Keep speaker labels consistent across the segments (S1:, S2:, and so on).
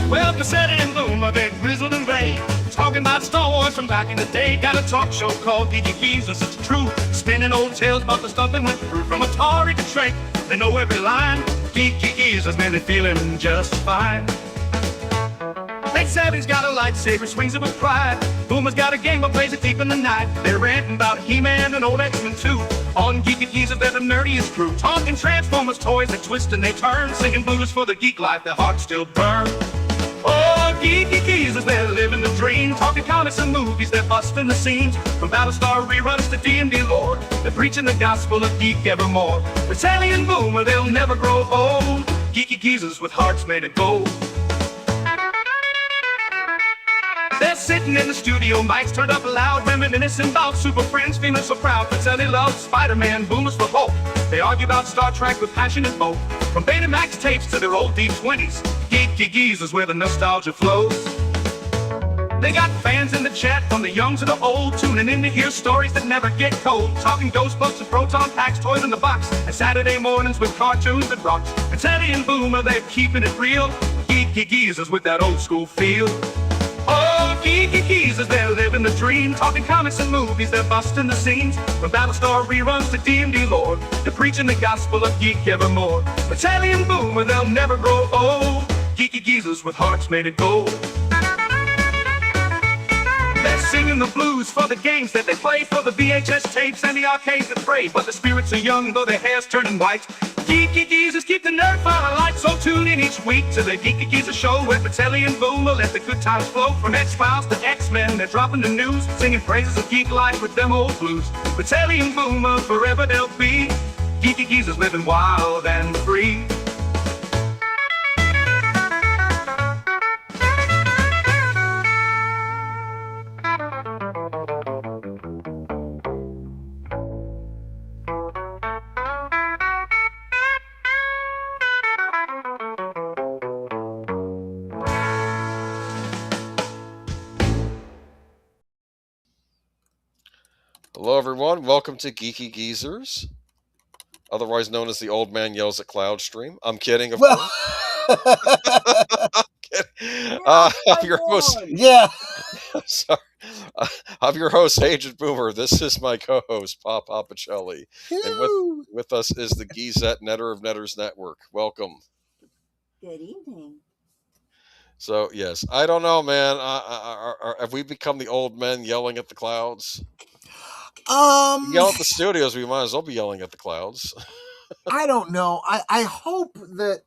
S1: Well, Pacelli and Boomer, they're grizzled and gray, talking about Star Wars from back in the day. Got a talk show called Geeky Geezers, it's true, spinning old tales about the stuff that went through. From Atari to Shrek, they know every line. Geeky Geezers, man, they're feeling just fine. Late Sally's got a lightsaber, swings it with pride. Boomer's got a game, but plays it deep in the night. They're ranting about He-Man and old X-Men too. On Geeky Geezers, they're the nerdiest crew, talking Transformers toys, they twist and they turn, singing blues for the geek life, their hearts still burn. Oh, Geeky Geezers, they're living the dream, talking comics and movies, they're busting the scenes. From Battlestar reruns to D&D lore, they're preaching the gospel of geek evermore. With Telly and Boomer, they'll never grow old. Geeky Geezers with hearts made of gold. They're sitting in the studio, mics turned up loud, reminiscing about Super Friends, feeling so proud. Pacelli loves Spider-Man, Boomer's for Hulk. They argue about Star Trek with passionate both. From Betamax tapes to their old D20s, Geeky Geezers where the nostalgia flows. They got fans in the chat, from the young to the old, tuning in to hear stories that never get cold. Talking Ghostbusters, Proton Packs, Toys in the Box, and Saturday mornings with cartoons that rock. Pacelli and Boomer, they're keeping it real. Geeky Geezers with that old school feel. Oh, Geeky Geezers, they're living the dream, talking comics and movies, they're busting the scenes. From Battlestar reruns to D&D lore, they're preaching the gospel of geek evermore. Pacelli and Boomer, they'll never grow old. Geeky Geezers with hearts made of gold. They're singing the blues for the games that they play, for the VHS tapes and the arcades that pray. But the spirits are young, though their hair's turning white. Geeky Geezers keep the nerd fire alight, so tune in each week to the Geeky Geezers show, where Pacelli and Boomer let the good times flow. From X-Files to X-Men, they're dropping the news, singing praises of geek life with them old blues. Pacelli and Boomer, forever they'll be Geeky Geezers living wild and free.
S2: Hello, everyone. Welcome to Geeky Geezers, otherwise known as the Old Man Yells at Cloud stream. I'm kidding, of course. I'm kidding. I'm your host.
S3: Yeah.
S2: Sorry. I'm your host, Agent Boomer. This is my co-host, Papa Pacelli. And with us is the Geezette Netter of Netters Network. Welcome.
S4: Good evening.
S2: So, yes, I don't know, man. Have we become the old men yelling at the clouds? Yell at the studios, we might as well be yelling at the clouds.
S3: I don't know. I hope that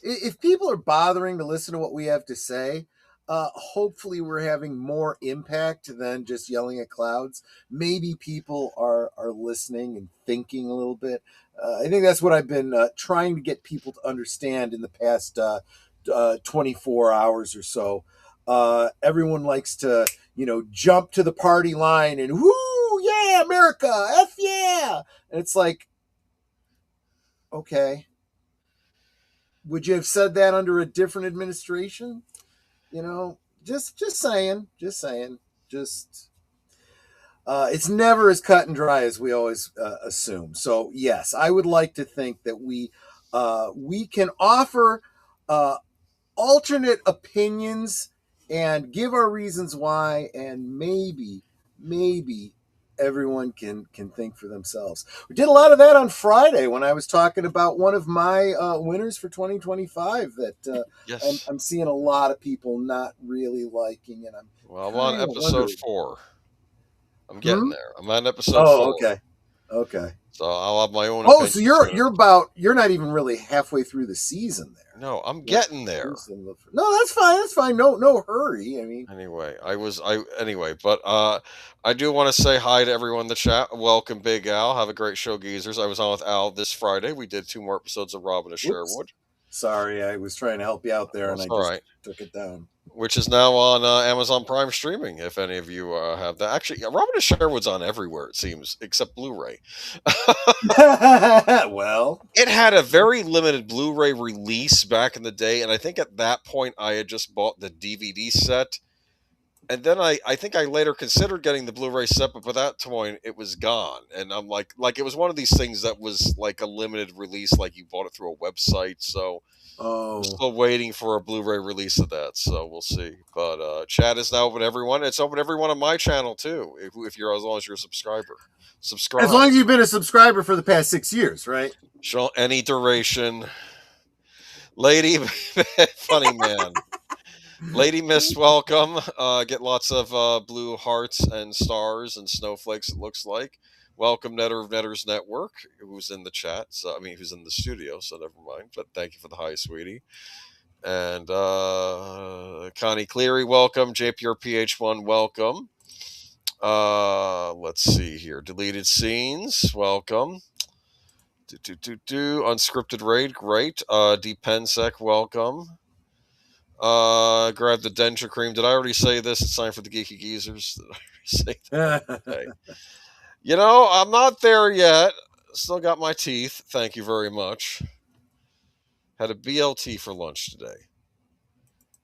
S3: if people are bothering to listen to what we have to say, hopefully we're having more impact than just yelling at clouds. Maybe people are listening and thinking a little bit. I think that's what I've been trying to get people to understand in the past 24 hours or so. Everyone likes to, jump to the party line and whoo, yeah, America, F yeah. And it's like, okay, would you have said that under a different administration? Just saying. It's never as cut and dry as we always assume. So yes, I would like to think that we can offer alternate opinions and give our reasons why, and maybe everyone can think for themselves. We did a lot of that on Friday when I was talking about one of my winners for 2025 that
S2: yes.
S3: I'm seeing a lot of people not really liking, and
S2: I'm on episode 4. I'm getting there. I'm on episode 4.
S3: Oh, okay.
S2: So I'll have my own.
S3: Oh, so you're not even really halfway through the season there.
S2: No, I'm getting there.
S3: No, that's fine. No hurry. I mean,
S2: but I do want to say hi to everyone in the chat. Welcome, Big Al. Have a great show, Geezers. I was on with Al this Friday. We did 2 more episodes of Robin of Sherwood.
S3: Sorry, I was trying to help you out there, and I just took it down.
S2: Which is now on Amazon Prime streaming, if any of you have that. Actually, Robin of Sherwood's on everywhere, it seems, except Blu-ray.
S3: Well,
S2: it had a very limited Blu-ray release back in the day, and I think at that point I had just bought the DVD set. and then I think I later considered getting the Blu-ray set, but by that point it was gone. And I'm like it was one of these things that was like a limited release, like you bought it through a website. So we're
S3: Oh,
S2: still waiting for a Blu-ray release of that. So we'll see. But chat is now open to everyone. It's open to everyone on my channel too. If you're, as long as you're a subscriber, subscribe.
S3: as long as you've been a subscriber for the past 6 years, right?
S2: Show any duration. Lady, funny man. Lady Mist, welcome. Get lots of blue hearts and stars and snowflakes, it looks like. Welcome, Netter of Netters Network, who's in the chat. So, I mean, who's in the studio, so never mind. But thank you for the hi, sweetie. And Connie Cleary, welcome. JPRPH1, welcome. Let's see here. Deleted Scenes, welcome. Unscripted Raid, great. Depensec, welcome. Grab the denture cream. Did I already say this? It's time for the Geeky Geezers. Did I already say that? Okay. You know, I'm not there yet. Still got my teeth. Thank you very much. Had a BLT for lunch today.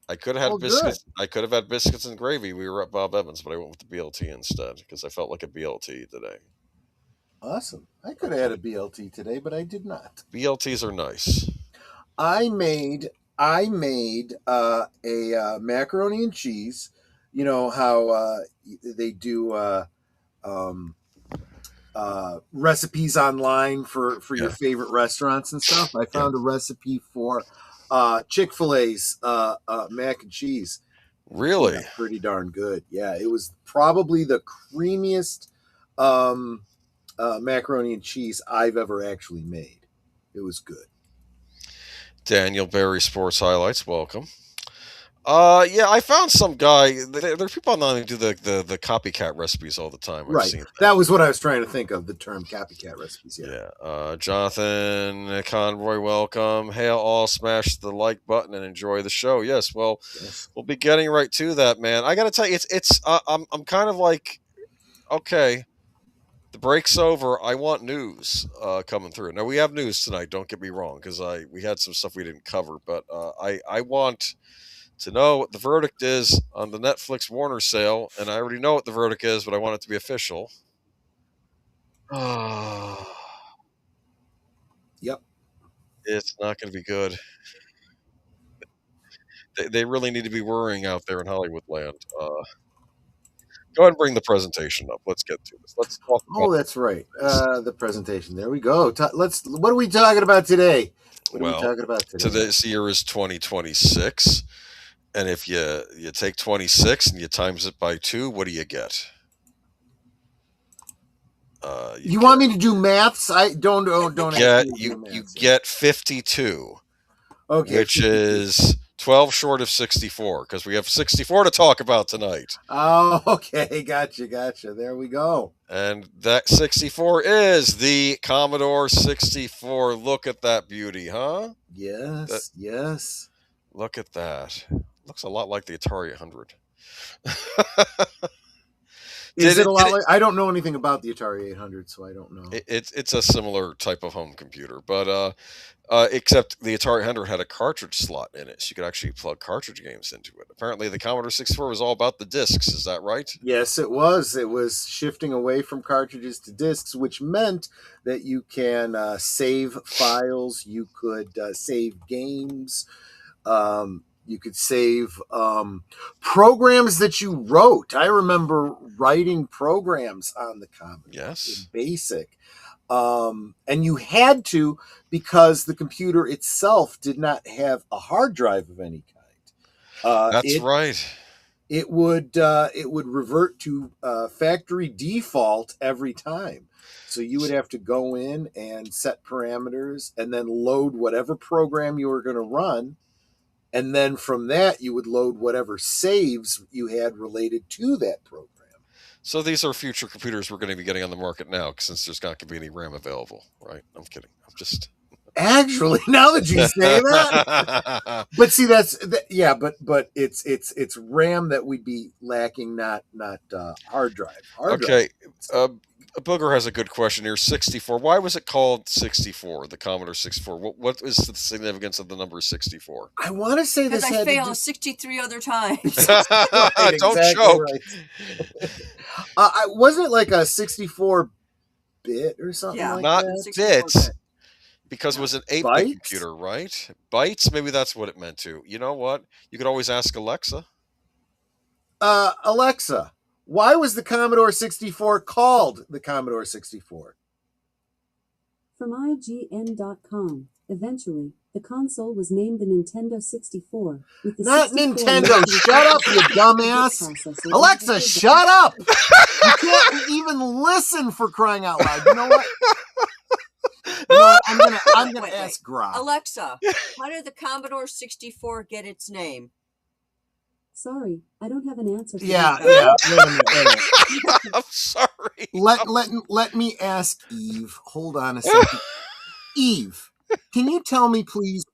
S2: I could have had biscuits.
S3: Good.
S2: I could have had biscuits and gravy. We were at Bob Evans, but I went with the BLT instead because I felt like a BLT today.
S3: Awesome. I could have had a BLT today, but I did not.
S2: BLTs are nice.
S3: I made a macaroni and cheese. You know how they do recipes online for your favorite restaurants and stuff. I found a recipe for Chick-fil-A's mac and cheese.
S2: Really?
S3: Yeah, pretty darn good. Yeah, it was probably the creamiest macaroni and cheese I've ever actually made. It was good.
S2: Daniel Berry Sports Highlights, welcome. Yeah, I found some guy. There are people online who do the copycat recipes all the time. I've
S3: Right.
S2: seen
S3: that was what I was trying to think of, the term copycat recipes. Yeah.
S2: Yeah. Jonathan Conroy, welcome. Hail all, smash the like button and enjoy the show. Yes, well, we'll be getting right to that, man. I got to tell you, I'm kind of like, okay, the break's over. I want news coming through. Now we have news tonight. Don't get me wrong, because we had some stuff we didn't cover, but I want to know what the verdict is on the Netflix Warner sale, and I already know what the verdict is, but I want it to be official.
S3: Yep.
S2: It's not going to be good. They really need to be worrying out there in Hollywood land. Go ahead and bring the presentation up. Let's get to this. Let's talk about.
S3: Oh, that's right. The presentation. There we go. What are we talking about today?
S2: This year is 2026. And if you take 26 and you times it by 2, what do you get?
S3: You want me to do maths? I don't.
S2: You get 52.
S3: Okay,
S2: which 52. Is 12 short of 64, because we have 64 to talk about tonight.
S3: Oh, okay, gotcha. There we go.
S2: And that 64 is the Commodore 64. Look at that beauty, huh?
S3: Yes.
S2: Look at that. Looks a lot like the Atari 800.
S3: Is it a lot like? I don't know anything about the Atari 800, so I don't know.
S2: It's a similar type of home computer, but except the Atari 800 had a cartridge slot in it, so you could actually plug cartridge games into it. Apparently, the Commodore 64 was all about the discs. Is that right?
S3: Yes, it was. It was shifting away from cartridges to discs, which meant that you can save files, you could save games. You could save programs that you wrote. I remember writing programs on the Commodore in BASIC. And you had to, because the computer itself did not have a hard drive of any kind.
S2: That's right.
S3: It would revert to factory default every time. So you would have to go in and set parameters and then load whatever program you were going to run. And then from that, you would load whatever saves you had related to that program.
S2: So these are future computers we're going to be getting on the market now, since there's not going to be any RAM available, right? I'm kidding. I'm just...
S3: Actually, now that you say that, but see, but it's RAM that we'd be lacking, not hard drive.
S2: Booger has a good question here. 64. Why was it called 64? The Commodore 64. What is the significance of the number 64?
S3: I want to say this
S5: Because I
S3: had
S5: failed 63 other times.
S3: Right,
S2: Don't
S3: exactly
S2: choke.
S3: Right. Wasn't it like a 64-bit or something
S5: Yeah.
S3: like
S2: Not
S3: that?
S5: 64
S2: bits.
S5: bit.
S2: Because it was an 8-bit
S3: Bytes?
S2: computer, right? Bytes? Maybe that's what it meant to. You know what? You could always ask Alexa.
S3: Alexa, why was the Commodore 64 called the Commodore 64?
S6: From IGN.com. Eventually, the console was named the Nintendo 64. With the
S3: Not
S6: 64
S3: Nintendo. Shut up, you dumbass. Alexa, shut up. You can't even listen, for crying out loud. You know what? You know what? I'm gonna
S5: Wait.
S3: ask Grok.
S5: Alexa, how did the Commodore 64 get its name?
S6: Sorry, I don't have an answer for
S3: Yeah.
S6: that.
S3: Wait a minute.
S2: I'm sorry.
S3: Let me ask Eve. Hold on a second. Eve, can you tell me please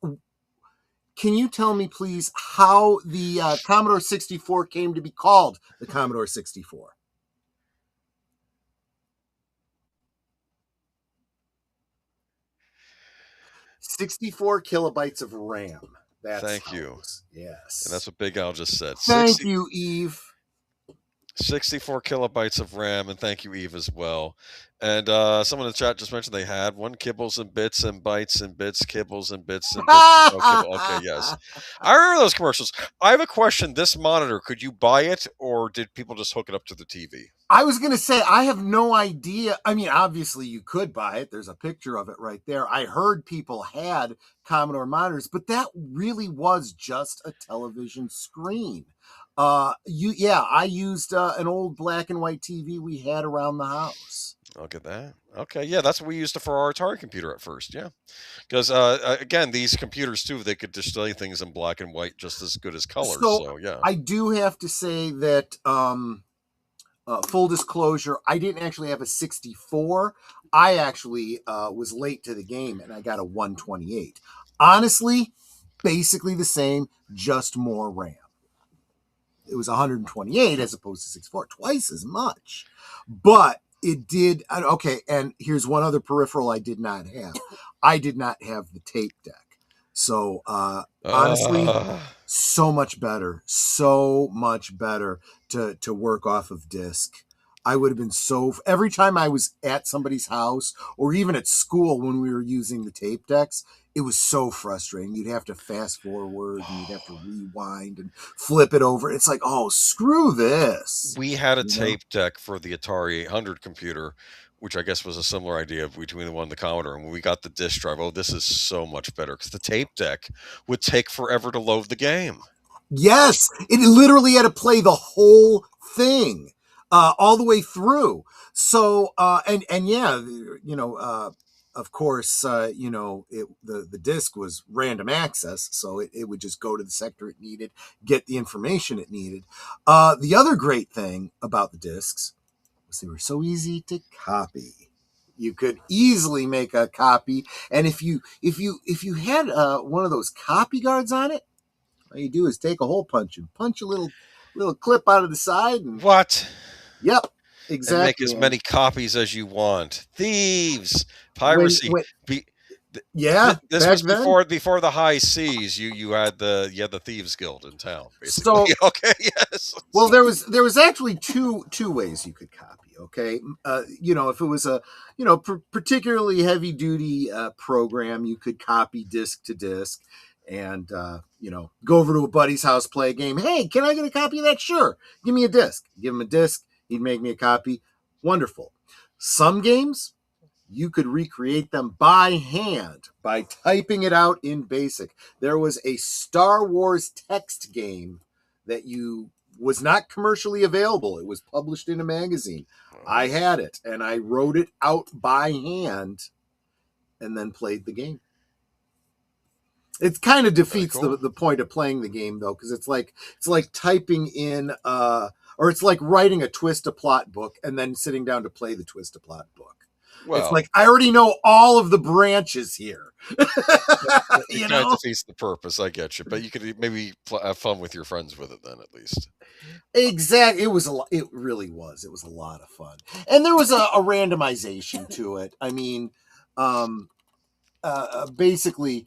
S3: how the Commodore 64 came to be called the Commodore 64? "64 kilobytes of RAM." That's
S2: Thank you.
S3: Yes.
S2: And that's what Big Al just said.
S3: Thank you, Eve.
S2: 64 kilobytes of RAM, and thank you, Eve, as well. And someone in the chat just mentioned they had one kibbles and bits and bytes and bits, kibbles and bits and bits. Oh, kibble. Okay, yes. I remember those commercials. I have a question. This monitor, could you buy it, or did people just hook it up to the TV?
S3: I was going to say, I have no idea. I mean, obviously you could buy it. There's a picture of it right there. I heard people had Commodore monitors, but that really was just a television screen. I used an old black and white TV we had around the house.
S2: Look at that. Okay, yeah, that's what we used for our Atari computer at first, yeah. Because, again, these computers, too, they could display things in black and white just as good as color, so yeah.
S3: I do have to say that, full disclosure, I didn't actually have a 64. I actually was late to the game, and I got a 128. Honestly, basically the same, just more RAM. It was 128 as opposed to 64, twice as much. But it did, okay, and here's one other peripheral I did not have. I did not have the tape deck. So, honestly, so much better to work off of disc. I would have been every time I was at somebody's house or even at school when we were using the tape decks, it was so frustrating. You'd have to fast forward and you'd have to rewind and flip it over. It's like, oh, screw this.
S2: We had a tape deck for the Atari 800 computer, which I guess was a similar idea between the one and the Commodore. And when we got the disk drive, this is so much better because the tape deck would take forever to load the game.
S3: Yes, it literally had to play the whole thing all the way through. So, of course, the disc was random access, so it would just go to the sector it needed, get the information it needed. The other great thing about the discs was they were so easy to copy. You could easily make a copy, and if you had one of those copy guards on it, all you do is take a hole punch and punch a little clip out of the side, and
S2: what?
S3: Yep. Exactly.
S2: And make as many copies as you want. Thieves, piracy. This was before the high seas. You had the Thieves Guild in town, basically.
S3: So,
S2: okay, yes.
S3: Well, there was actually two ways you could copy. Okay, if it was a particularly heavy duty program, you could copy disc to disc. And, go over to a buddy's house, play a game. Hey, can I get a copy of that? Sure. Give me a disc. Give him a disc. He'd make me a copy. Wonderful. Some games, you could recreate them by hand by typing it out in BASIC. There was a Star Wars text game that was not commercially available. It was published in a magazine. I had it, and I wrote it out by hand and then played the game. It kind of defeats the point of playing the game, though, because it's like typing in, or it's like writing a twist-a-plot book and then sitting down to play the twist-a-plot book. It's
S2: Well,
S3: like, I already know all of the branches here.
S2: it
S3: You
S2: kind of
S3: know?
S2: defeats the purpose. I get you, but you could maybe have fun with your friends with it then, at least.
S3: Exactly. It was a lot. It really was. It was a lot of fun. And there was a randomization to it. I mean, basically,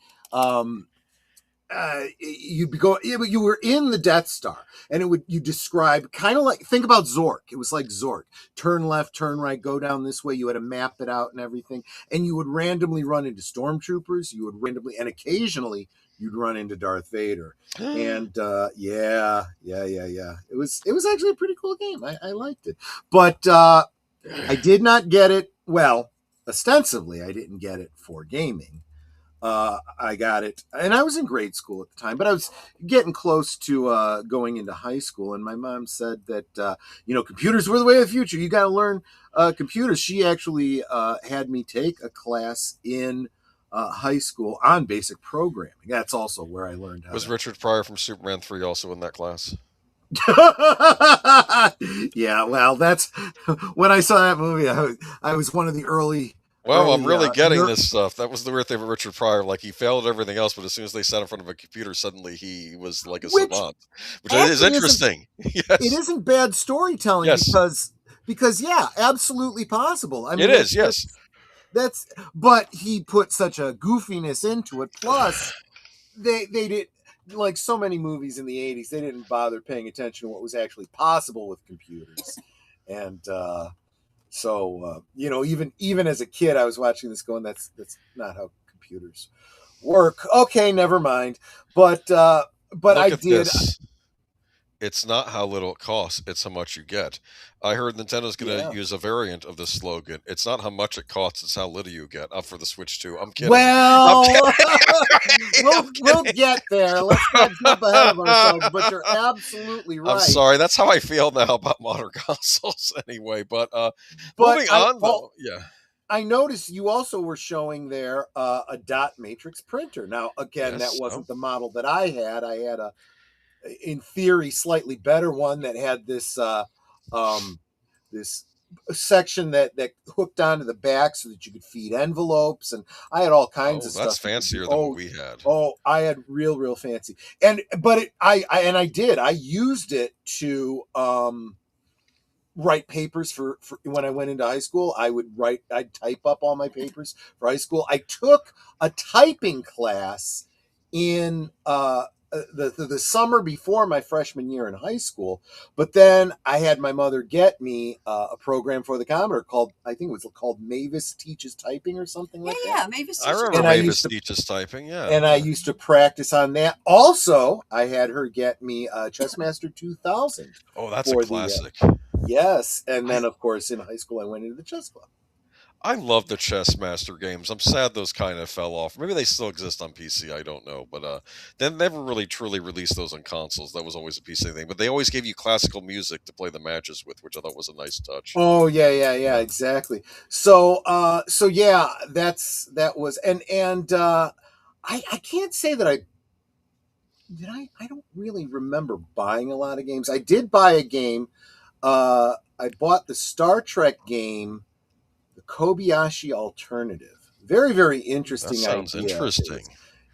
S3: you'd be going, you were in the Death Star, and you describe kind of like, think about Zork. It was like Zork. Turn left, turn right, go down this way. You had to map it out and everything. And you would randomly run into stormtroopers. You would randomly, and occasionally you'd run into Darth Vader. And yeah. It was actually a pretty cool game. I liked it. But I did not get it. Well, ostensibly, I didn't get it for gaming. I got it, and I was in grade school at the time, but I was getting close to going into high school, and my mom said that, computers were the way of the future. You got to learn computers. She actually had me take a class in high school on basic programming. That's also where I learned how
S2: Was
S3: to...
S2: Richard Pryor from Superman 3 also in that class?
S3: Yeah, well, that's when I saw that movie. I was one of the early...
S2: Well, I'm really getting
S3: nerd-
S2: this stuff. That was the weird thing with Richard Pryor. Like, he failed at everything else, but as soon as they sat in front of a computer, suddenly he was like a
S3: Which
S2: savant, which is
S3: actually
S2: interesting.
S3: it
S2: Yes,
S3: isn't bad storytelling
S2: yes,
S3: because yeah, absolutely possible. I mean,
S2: it is. Yes,
S3: that's but he put such a goofiness into it. Plus, they did, like so many movies in the 80s, they didn't bother paying attention to what was actually possible with computers. And so even as a kid, I was watching this going, that's not how computers work. Okay, never mind. But
S2: look
S3: I
S2: at
S3: did.
S2: this. It's not how little it costs; it's how much you get. I heard Nintendo's going to
S3: Yeah.
S2: use a variant of this slogan. It's not how much it costs; it's how little you get. Up for the Switch 2. I'm kidding.
S3: Well,
S2: I'm
S3: we'll
S2: kidding.
S3: get there. Let's not jump ahead of ourselves, but you're absolutely right.
S2: I'm sorry. That's how I feel now about modern consoles, anyway. But
S3: But
S2: moving on, though, yeah.
S3: I noticed you also were showing there a dot matrix printer. Now, again,
S2: Yes,
S3: that wasn't the model that I had. I had in theory, slightly better one that had this this section that hooked onto the back so that you could feed envelopes, and I had all kinds of stuff.
S2: That's fancier than what we had.
S3: Oh, I had real fancy, but I used it to write papers for when I went into high school. I'd type up all my papers for high school. I took a typing class in the summer before my freshman year in high school, but then I had my mother get me a program for the Commodore called, I think it was called Mavis Teaches Typing or something like that.
S5: Yeah, Mavis.
S2: I remember Mavis teaches typing. Yeah,
S3: and I used to practice on that. Also, I had her get me Chessmaster 2000.
S2: Oh, that's a classic.
S3: Yes, and then of course in high school I went into the chess club.
S2: I love the Chess Master games. I'm sad those kind of fell off. Maybe they still exist on PC. I don't know, but they never really truly released those on consoles. That was always a PC thing. But they always gave you classical music to play the matches with, which I thought was a nice touch.
S3: Oh yeah, exactly. So yeah, that was and I can't say that I don't really remember buying a lot of games. I did buy a game. I bought the Star Trek game, the Kobayashi Alternative. Very interesting.
S2: That sounds
S3: idea.
S2: Interesting.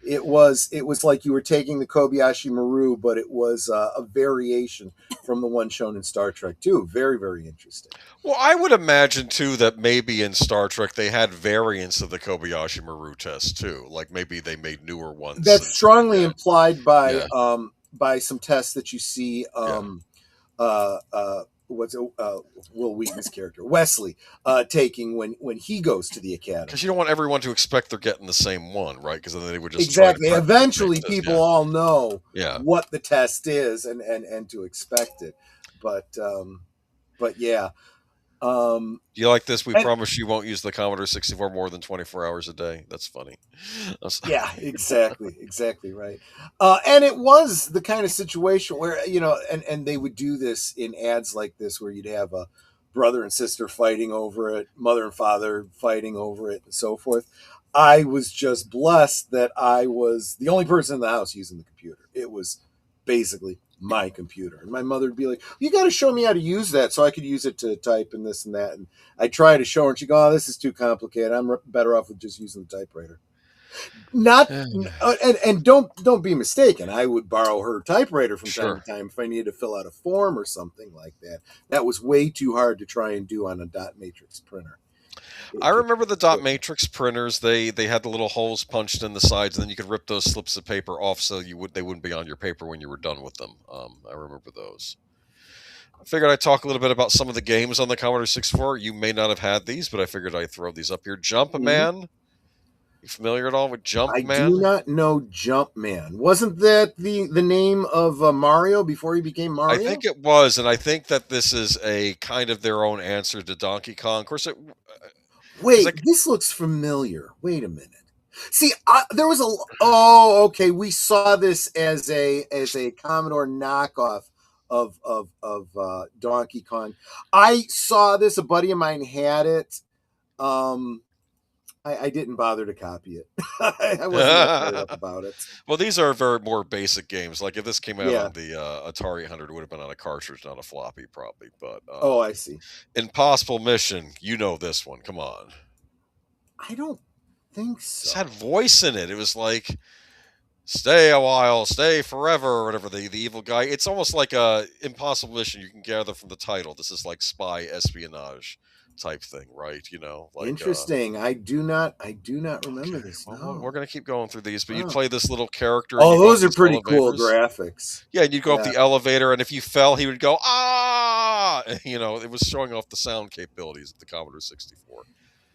S3: It was like you were taking the Kobayashi Maru, but it was a variation from the one shown in Star Trek 2. Very interesting.
S2: Well, I would imagine too that maybe in Star Trek they had variants of the Kobayashi Maru test too. Like maybe they made newer ones.
S3: That's strongly implied by some tests that you see. Will Wheaton's character Wesley taking when he goes to the academy,
S2: because you don't want everyone to expect they're getting the same one, right? Because then they would just
S3: exactly. Eventually, people all know what the test is and to expect it. But yeah.
S2: Do you like this? We promise you won't use the Commodore 64 more than 24 hours a day. That's funny.
S3: Yeah, exactly right. And it was the kind of situation where, and they would do this in ads like this, where you'd have a brother and sister fighting over it, mother and father fighting over it, and so forth. I was just blessed that I was the only person in the house using the computer. It was basically my computer. And my mother would be like, you got to show me how to use that so I could use it to type and this and that. And I try to show her, and she go, oh, this is too complicated. I'm better off with just using the typewriter. Not and don't be mistaken. I would borrow her typewriter from time to time if I needed to fill out a form or something like that. That was way too hard to try and do on a dot matrix printer.
S2: I remember the dot matrix printers. They had the little holes punched in the sides, and then you could rip those slips of paper off so they wouldn't be on your paper when you were done with them. I remember those. I figured I'd talk a little bit about some of the games on the Commodore 64. You may not have had these, but I figured I'd throw these up here. Jumpman. You familiar at all with Jumpman?
S3: I do not know Jumpman. Wasn't that the name of Mario before he became Mario?
S2: I think it was, and I think that this is a kind of their own answer to Donkey Kong. Of course,
S3: this looks familiar. Wait a minute. See, there was okay. We saw this as a Commodore knockoff of Donkey Kong. I saw this. A buddy of mine had it. I didn't bother to copy it. I wasn't worried up about it.
S2: Well, these are very more basic games. Like if this came out on the Atari 800, it would have been on a cartridge, not a floppy, probably. But
S3: I see.
S2: Impossible Mission. You know this one. Come on.
S3: I don't think so.
S2: It had voice in it. It was like, stay a while, stay forever, or whatever, the evil guy. It's almost like a Impossible Mission you can gather from the title. This is like spy espionage type thing, right? You know, like
S3: interesting. I do not remember this.
S2: Well, we're gonna keep going through these, but you play this little character.
S3: Oh, those are pretty cool graphics.
S2: Yeah, and you'd go up the elevator, and if you fell, he would go ah. You know, it was showing off the sound capabilities of the Commodore 64.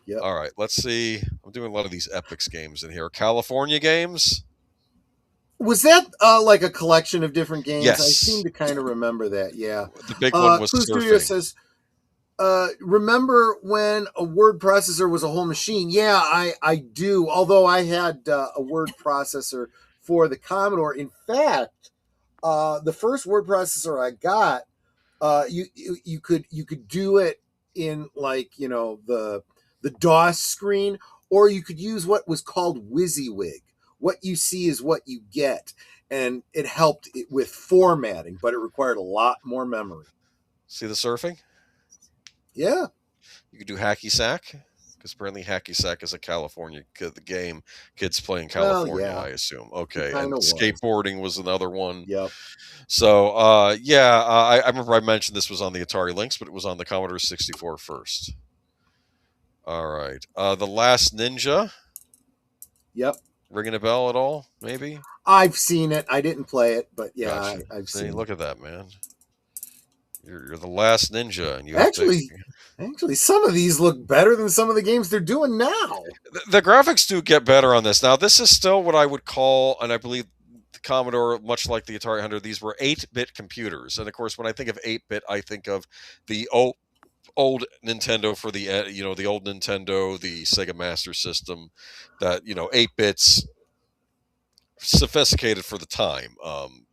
S3: Yep.
S2: All right, let's see. I'm doing a lot of these Epix games in here. California games.
S3: Was that like a collection of different games?
S2: Yes.
S3: I seem to kind of remember that. Yeah.
S2: The big one was
S3: CluuStudio
S2: surfing.
S3: says, remember when a word processor was a whole machine? Yeah, I do. Although I had a word processor for the Commodore. In fact, the first word processor I got, you could do it in like, you know, the DOS screen, or you could use what was called WYSIWYG. What you see is what you get, and it helped it with formatting, but it required a lot more memory.
S2: See the surfing?
S3: Yeah.
S2: You could do hacky sack, because apparently hacky sack is a California game. Kids play in California, I assume. Okay, and skateboarding was another one.
S3: Yep.
S2: So, I remember I mentioned this was on the Atari Lynx, but it was on the Commodore 64 first. All right. The Last Ninja.
S3: Yep.
S2: Ringing a bell at all? Maybe.
S3: I've seen it. I didn't play it, but yeah,
S2: gotcha.
S3: I've seen it.
S2: Look at that, man. You're the Last Ninja, and you
S3: actually, some of these look better than some of the games they're doing now.
S2: The graphics do get better on this. Now, this is still what I would call, and I believe the Commodore, much like the Atari 800, these were 8-bit computers. And of course, when I think of 8-bit, I think of the old Nintendo for the the old Nintendo, the Sega Master System, that 8 bits, sophisticated for the time.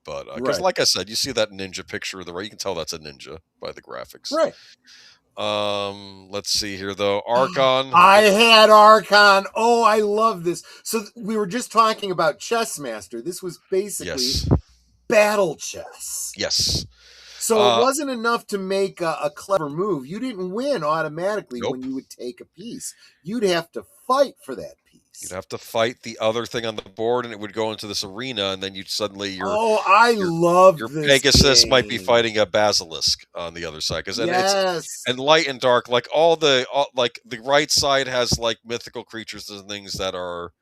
S2: But because, like I said, you see that ninja picture, you can tell that's a ninja by the graphics.
S3: Right.
S2: Let's see here though. Archon.
S3: I had Archon. Oh, I love this. So we were just talking about Chess Master. This was basically battle chess.
S2: Yes.
S3: So it wasn't enough to make a clever move. You didn't win automatically when you would take a piece. You'd have to fight for that piece.
S2: You'd have to fight the other thing on the board, and it would go into this arena, and then you'd suddenly your Pegasus might be fighting a basilisk on the other side. And light and dark, like like the right side has like mythical creatures and things that are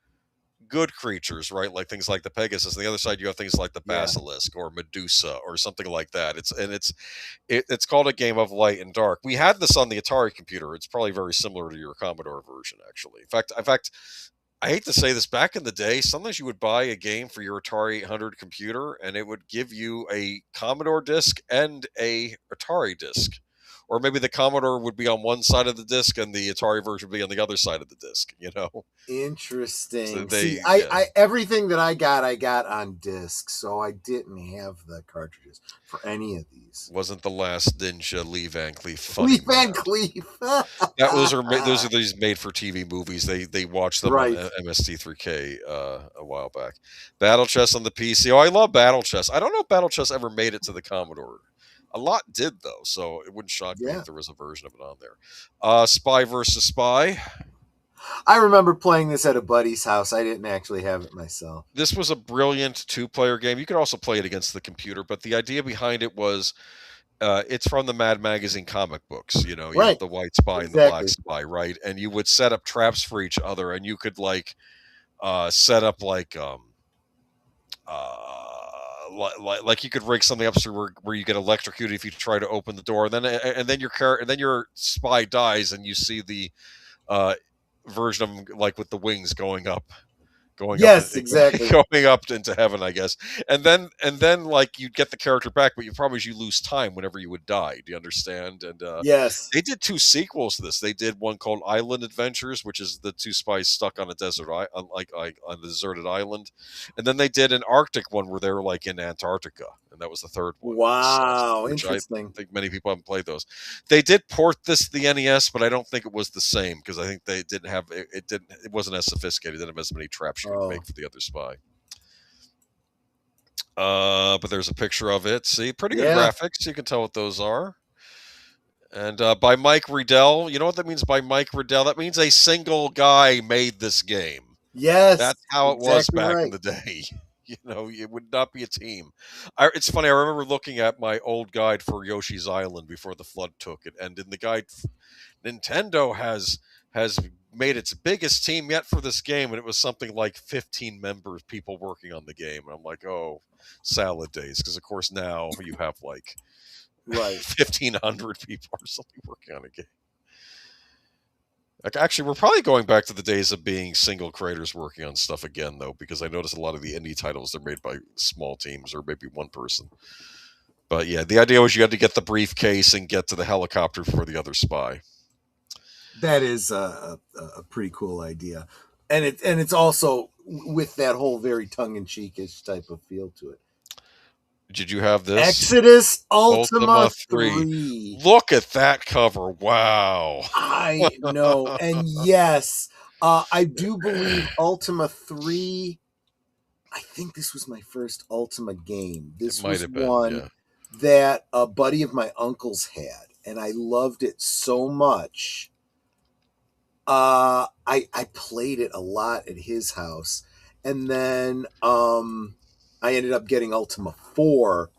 S2: good creatures, right? Like things like the Pegasus. On the other side, you have things like the basilisk or Medusa or something like that. It's called a game of light and dark. We had this on the Atari computer. It's probably very similar to your Commodore version, actually. In fact, I hate to say this, back in the day, sometimes you would buy a game for your Atari 800 computer, and it would give you a Commodore disc and a Atari disc. or maybe the Commodore would be on one side of the disc and the Atari version would be on the other side of the disc. So
S3: Interesting. See,
S2: yeah.
S3: I everything that I got on disc, so I didn't have the cartridges for any of these.
S2: Wasn't the last Ninja Lee Van Cleef funny?
S3: Lee Van Cleef.
S2: Those are these made for TV movies. They watched them
S3: Right.
S2: on MST3K a while back. Battle Chess on the PC. Oh, I love Battle Chess. I don't know if Battle Chess ever made it to the Commodore. A lot did though, so it wouldn't shock me if there was a version of it on there. Spy versus Spy.
S3: I remember playing this at a buddy's house. I didn't actually have it myself.
S2: This was a brilliant 2-player game. You could also play it against the computer, but the idea behind it was it's from the Mad Magazine comic books. You have the white spy and the black spy, right? And you would set up traps for each other, and you could set up like you could rig something up so where you get electrocuted if you try to open the door, and then your spy dies, and you see the version of him with the wings going up.
S3: Exactly.
S2: Going up into heaven, I guess. And then you'd get the character back, but you lose time whenever you would die. Do you understand? And
S3: yes,
S2: they did 2 sequels to this. They did one called Island Adventures, which is the 2 spies stuck on a desert on a deserted island, and then they did an Arctic one where they were in Antarctica, and that was the 3rd one.
S3: Wow, interesting.
S2: I think many people haven't played those. They did port this to the NES, but I don't think it was the same because I think they didn't have it wasn't as sophisticated. It didn't have as many traps you could make for the other spy. But there's a picture of it. See, pretty good graphics. You can tell what those are. And by Mike Riddell. You know what that means by Mike Riddell? That means a single guy made this game.
S3: Yes.
S2: That's how it was back in the day. It would not be a team. It's funny. I remember looking at my old guide for Yoshi's Island before the flood took it. And in the guide, Nintendo has made its biggest team yet for this game. And it was something like 15 people working on the game. And I'm like, oh, salad days. Because, of course, now you have 1,500 people or something working on a game. Actually, we're probably going back to the days of being single creators working on stuff again, though, because I noticed a lot of the indie titles are made by small teams or maybe one person. But yeah, the idea was you had to get the briefcase and get to the helicopter for the other spy.
S3: That is a pretty cool idea, and it's also with that whole very tongue-in-cheekish type of feel to it.
S2: Did you have this?
S3: Exodus Ultima 3.
S2: Look at that cover. Wow.
S3: I know. And yes, I do believe Ultima 3. I think this was my first Ultima game. This was one that a buddy of my uncle's had, and I loved it so much. I played it a lot at his house, and then I ended up getting Ultima 4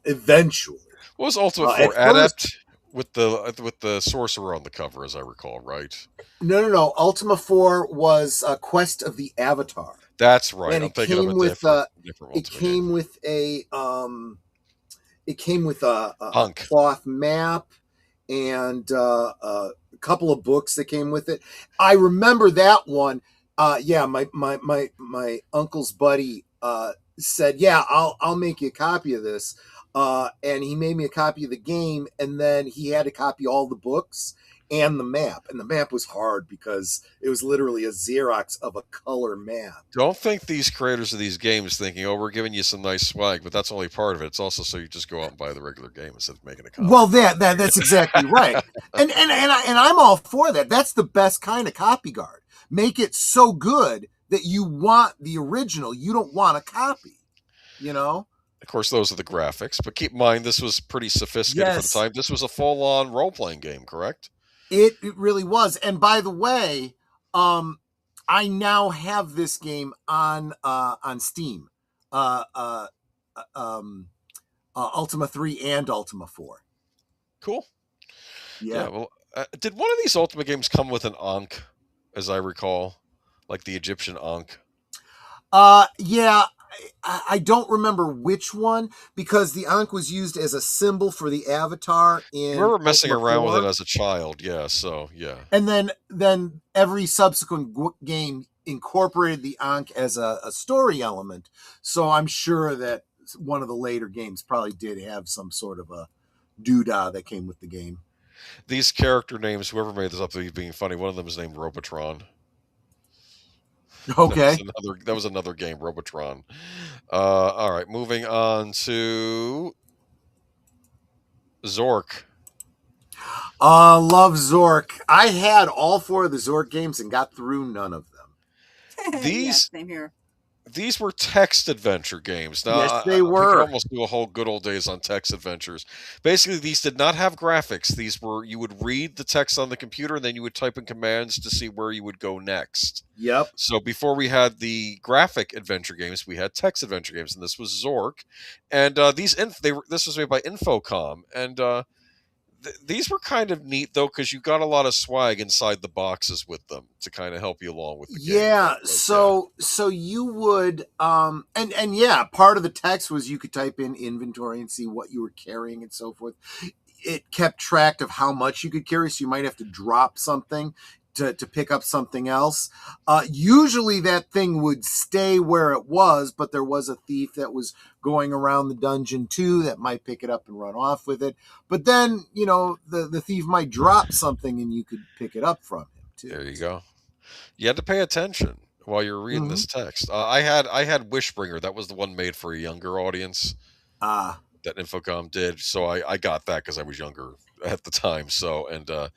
S3: eventually.
S2: What was Ultima 4? Adept with the sorcerer on the cover, as I recall, right?
S3: No. Ultima 4 was Quest of the Avatar.
S2: That's right.
S3: And
S2: I'm thinking of a different
S3: it came with a cloth map and a couple of books that came with it. I remember that one. My uncle's buddy said, "Yeah, I'll make you a copy of this," and he made me a copy of the game, and then he had to copy all the books and the map, and the map was hard because it was literally a Xerox of a color map.
S2: Don't think these creators of these games thinking, "Oh, we're giving you some nice swag," but that's only part of it. It's also so you just go out and buy the regular game instead of making a copy.
S3: Well, that's exactly right, and I'm all for that. That's the best kind of copy guard. Make it so good that you want the original. You don't want a copy, Of
S2: course, those are the graphics, but keep in mind, this was pretty sophisticated for the time. This was a full-on role-playing game, correct?
S3: It really was. And by the way, I now have this game on Steam, Ultima 3 and Ultima 4.
S2: Cool.
S3: Yeah.
S2: Well, did one of these Ultima games come with an Ankh, as I recall? Like the Egyptian Ankh.
S3: Yeah, I don't remember which one because the Ankh was used as a symbol for the avatar in.
S2: I remember messing
S3: Ultima
S2: around
S3: 4.
S2: with it as a child. Yeah, so yeah.
S3: And then every subsequent game incorporated the Ankh as a story element. So I'm sure that one of the later games probably did have some sort of a doodah that came with the game.
S2: These character names, whoever made this up, they're being funny. One of them is named Robotron.
S3: Okay.
S2: That was another game, Robotron. All right, moving on to Zork.
S3: Love Zork. I had all 4 of the Zork games and got through none of them.
S2: These
S5: same here.
S2: These were text adventure games. Now,
S3: Yes, they
S2: we
S3: were.
S2: could almost do a whole good old days on text adventures. Basically, these did not have graphics. These were, you would read the text on the computer, and then you would type in commands to see where you would go next.
S3: Yep.
S2: So before we had the graphic adventure games, we had text adventure games, and this was Zork. And this was made by Infocom, and these were kind of neat though, because you got a lot of swag inside the boxes with them to kind of help you along with the game.
S3: Yeah, so you would and yeah, part of the text was you could type in inventory and see what you were carrying and so forth. It kept track of how much you could carry, so you might have to drop something to pick up something else. Usually that thing would stay where it was, but there was a thief that was going around the dungeon too that might pick it up and run off with it. But then, you know, the thief might drop something and you could pick it up from him too.
S2: There you go. You had to pay attention while you were reading this text. I had Wishbringer. That was the one made for a younger audience. That Infocom did. So I got that because I was younger at the time. So, and I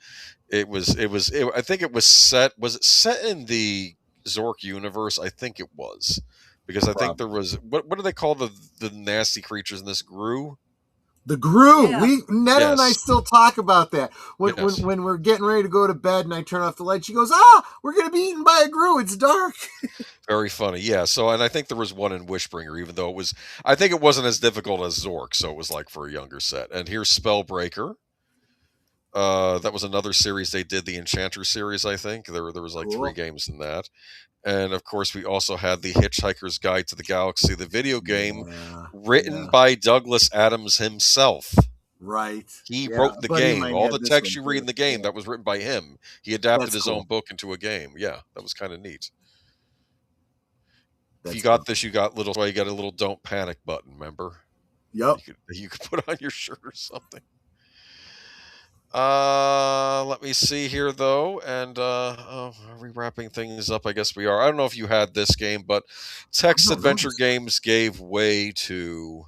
S2: think it was set. Was it set in the Zork universe? I think it was, because I think there was what do they call the nasty creatures in this? Grue?
S3: The Grue.
S5: Yeah.
S3: Netta and I still talk about that. When we're getting ready to go to bed and I turn off the light, she goes, we're going to be eaten by a Grue. It's dark.
S2: Very funny. Yeah. So, and I think there was one in Wishbringer, even though I think it wasn't as difficult as Zork. So it was like for a younger set. And here's Spellbreaker. That was another series they did, the Enchanter series, I think. There was like 3 games in that. And of course, we also had the Hitchhiker's Guide to the Galaxy, the video game written by Douglas Adams himself.
S3: Right.
S2: He wrote the game. All the text you read in the game, that was written by him. He adapted his own book into a game. Yeah, that was kind of neat. If you got this, you got a little "Don't Panic" button. Remember?
S3: Yep.
S2: You could put on your shirt or something. Let me see here though, and are we wrapping things up? I guess we are. I don't know if you had this game, but text adventure games gave way to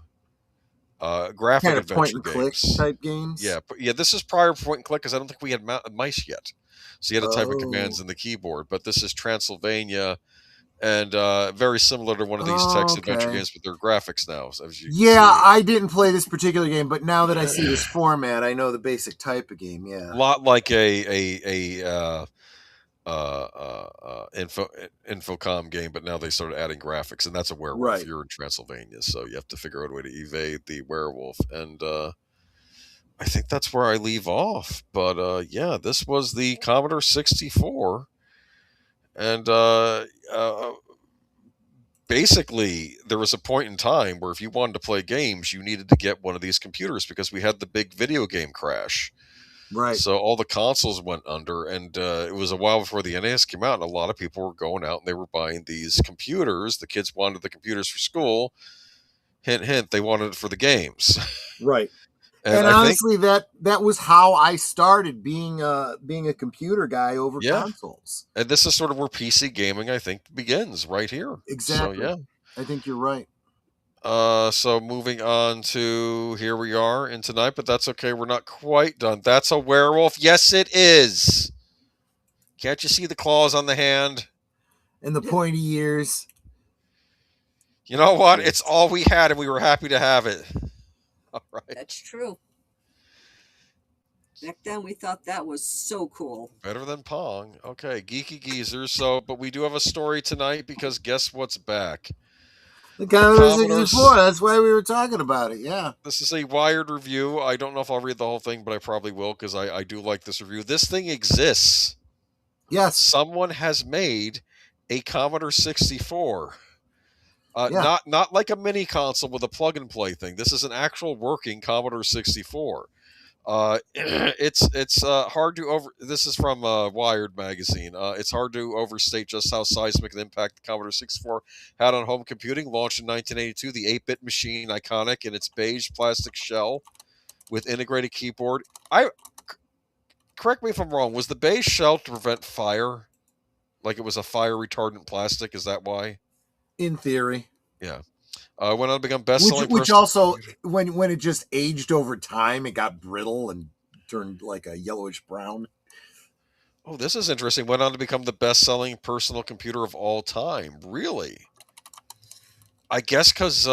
S2: graphic
S3: kind of
S2: adventure
S3: point and
S2: games.
S3: click type games.
S2: Yeah. This is prior point and click because I don't think we had mice yet, so you had to type in commands in the keyboard. But this is Transylvania. And very similar to one of these text adventure games, but their graphics now. As you see.
S3: I didn't play this particular game, but now that I see this format, I know the basic type of game. Yeah,
S2: a lot like Infocom game, but now they started adding graphics, and that's a werewolf.
S3: Right.
S2: You're in Transylvania, so you have to figure out a way to evade the werewolf. And I think that's where I leave off. But yeah, this was the Commodore 64. And basically, there was a point in time where if you wanted to play games, you needed to get one of these computers because we had the big video game crash.
S3: Right.
S2: So all the consoles went under, and it was a while before the NES came out, and a lot of people were going out and they were buying these computers. The kids wanted the computers for school. Hint, hint, they wanted it for the games.
S3: Right. And honestly, that was how I started being a computer guy over consoles.
S2: And this is sort of where PC gaming, I think, begins right here.
S3: Exactly.
S2: So, yeah.
S3: I think you're right.
S2: So moving on to here we are in tonight, but that's okay. We're not quite done. That's a werewolf. Yes, it is. Can't you see the claws on the hand?
S3: And the pointy ears.
S2: You know what? It's all we had, and we were happy to have it. All right.
S5: That's true. Back then, we thought that was so cool.
S2: Better than Pong. Okay, Geeky Geezers. So, but we do have a story tonight because guess what's back?
S3: The Commodore 64. That's why we were talking about it. Yeah.
S2: This is a Wired review. I don't know if I'll read the whole thing, but I probably will because I do like this review. This thing exists.
S3: Yes.
S2: Someone has made a Commodore 64. Not like a mini console with a plug and play thing. This is an actual working Commodore 64. It's hard to This is from Wired magazine. It's hard to overstate just how seismic an impact the Commodore 64 had on home computing. Launched in 1982, the 8-bit machine, iconic in its beige plastic shell with integrated keyboard. correct me if I'm wrong. Was the beige shell to prevent fire? Like it was a fire retardant plastic? Is that why?
S3: In theory.
S2: Yeah. Went on to become best-selling
S3: Which
S2: personal
S3: also,
S2: computer.
S3: when it just aged over time, it got brittle and turned like a yellowish brown.
S2: Oh, this is interesting. Went on to become the best-selling personal computer of all time. Really? I guess because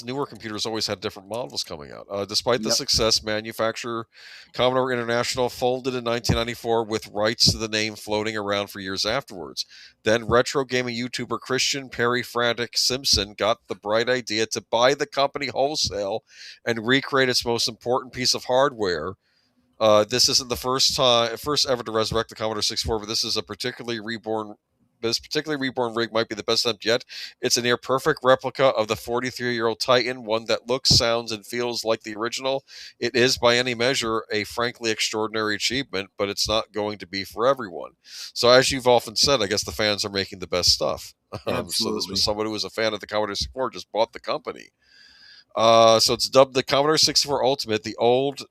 S2: newer computers always had different models coming out. Despite the
S3: Yep.
S2: success, manufacturer Commodore International folded in 1994 with rights to the name floating around for years afterwards. Then retro gaming YouTuber Christian Perry Frantic Simpson got the bright idea to buy the company wholesale and recreate its most important piece of hardware. This isn't the first ever to resurrect the Commodore 64, but this particularly reborn rig might be the best attempt yet. It's a near perfect replica of the 43-year-old Titan, one that looks, sounds, and feels like the original. It is, by any measure, a frankly extraordinary achievement, but it's not going to be for everyone. So, as you've often said, I guess the fans are making the best stuff. So this
S3: Absolutely.
S2: was someone who was a fan of the Commodore 64, just bought the company. So it's dubbed the Commodore 64 Ultimate. The old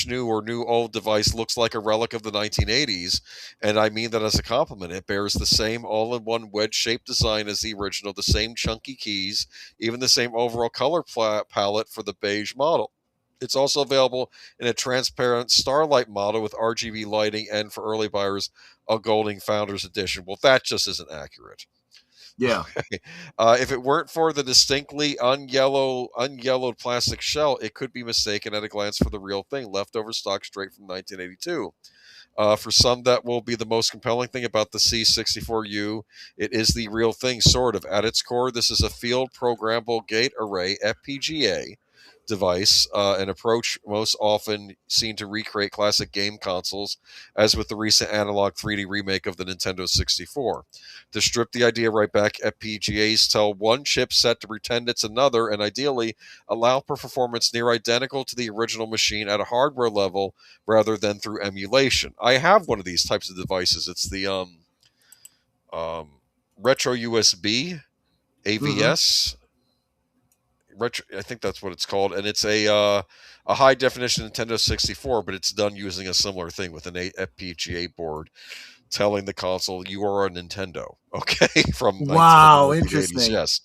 S2: new or new old device looks like a relic of the 1980s, and I mean that as a compliment. It bears the same all-in-one wedge-shaped design as the original, the same chunky keys, even the same overall color palette for the beige model. It's also available in a transparent Starlight model with RGB lighting, and for early buyers, a Golding Founders Edition. Well, that just isn't accurate.
S3: Yeah.
S2: If it weren't for the distinctly unyellowed plastic shell, it could be mistaken at a glance for the real thing, leftover stock straight from 1982. For some, that will be the most compelling thing about the C64U. It is the real thing, sort of. At its core, this is a field programmable gate array FPGA device, an approach most often seen to recreate classic game consoles, as with the recent analog 3D remake of the Nintendo 64. To strip the idea right back, FPGAs tell one chipset to pretend it's another, and ideally allow for performance near identical to the original machine at a hardware level rather than through emulation. I have one of these types of devices. It's the Retro USB AVS. Retro, I think that's what it's called, and it's a high definition Nintendo 64, but it's done using a similar thing with an FPGA board, telling the console you are a Nintendo. Okay, from
S3: Wow,
S2: the 80s,
S3: interesting.
S2: yes.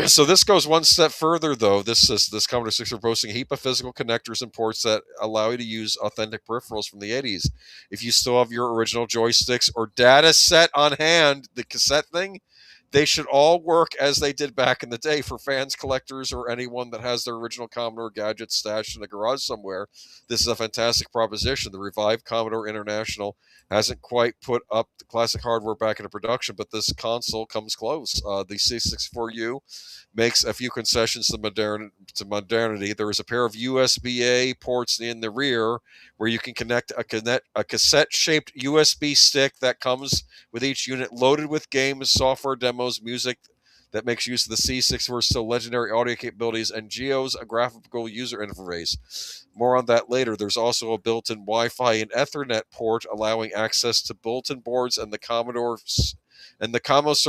S2: So this goes one step further, though. This Commodore 64 boasting a heap of physical connectors and ports that allow you to use authentic peripherals from the 80s. If you still have your original joysticks or data set on hand, the cassette thing, they should all work as they did back in the day. For fans, collectors, or anyone that has their original Commodore gadgets stashed in a garage somewhere, this is a fantastic proposition. The revived Commodore International hasn't quite put up the classic hardware back into production, but this console comes close. The C64U makes a few concessions to modernity. There is a pair of USB-A ports in the rear where you can connect a cassette-shaped USB stick that comes with each unit loaded with games, software demos, music that makes use of the C64's still legendary audio capabilities, and Geo's a graphical user interface. More on that later. There's also a built-in Wi-Fi and Ethernet port allowing access to bulletin boards and the Commodore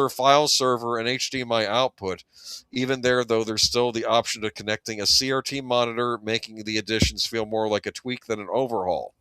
S2: file server and HDMI output. Even there, though, there's still the option of connecting a CRT monitor, making the additions feel more like a tweak than an overhaul.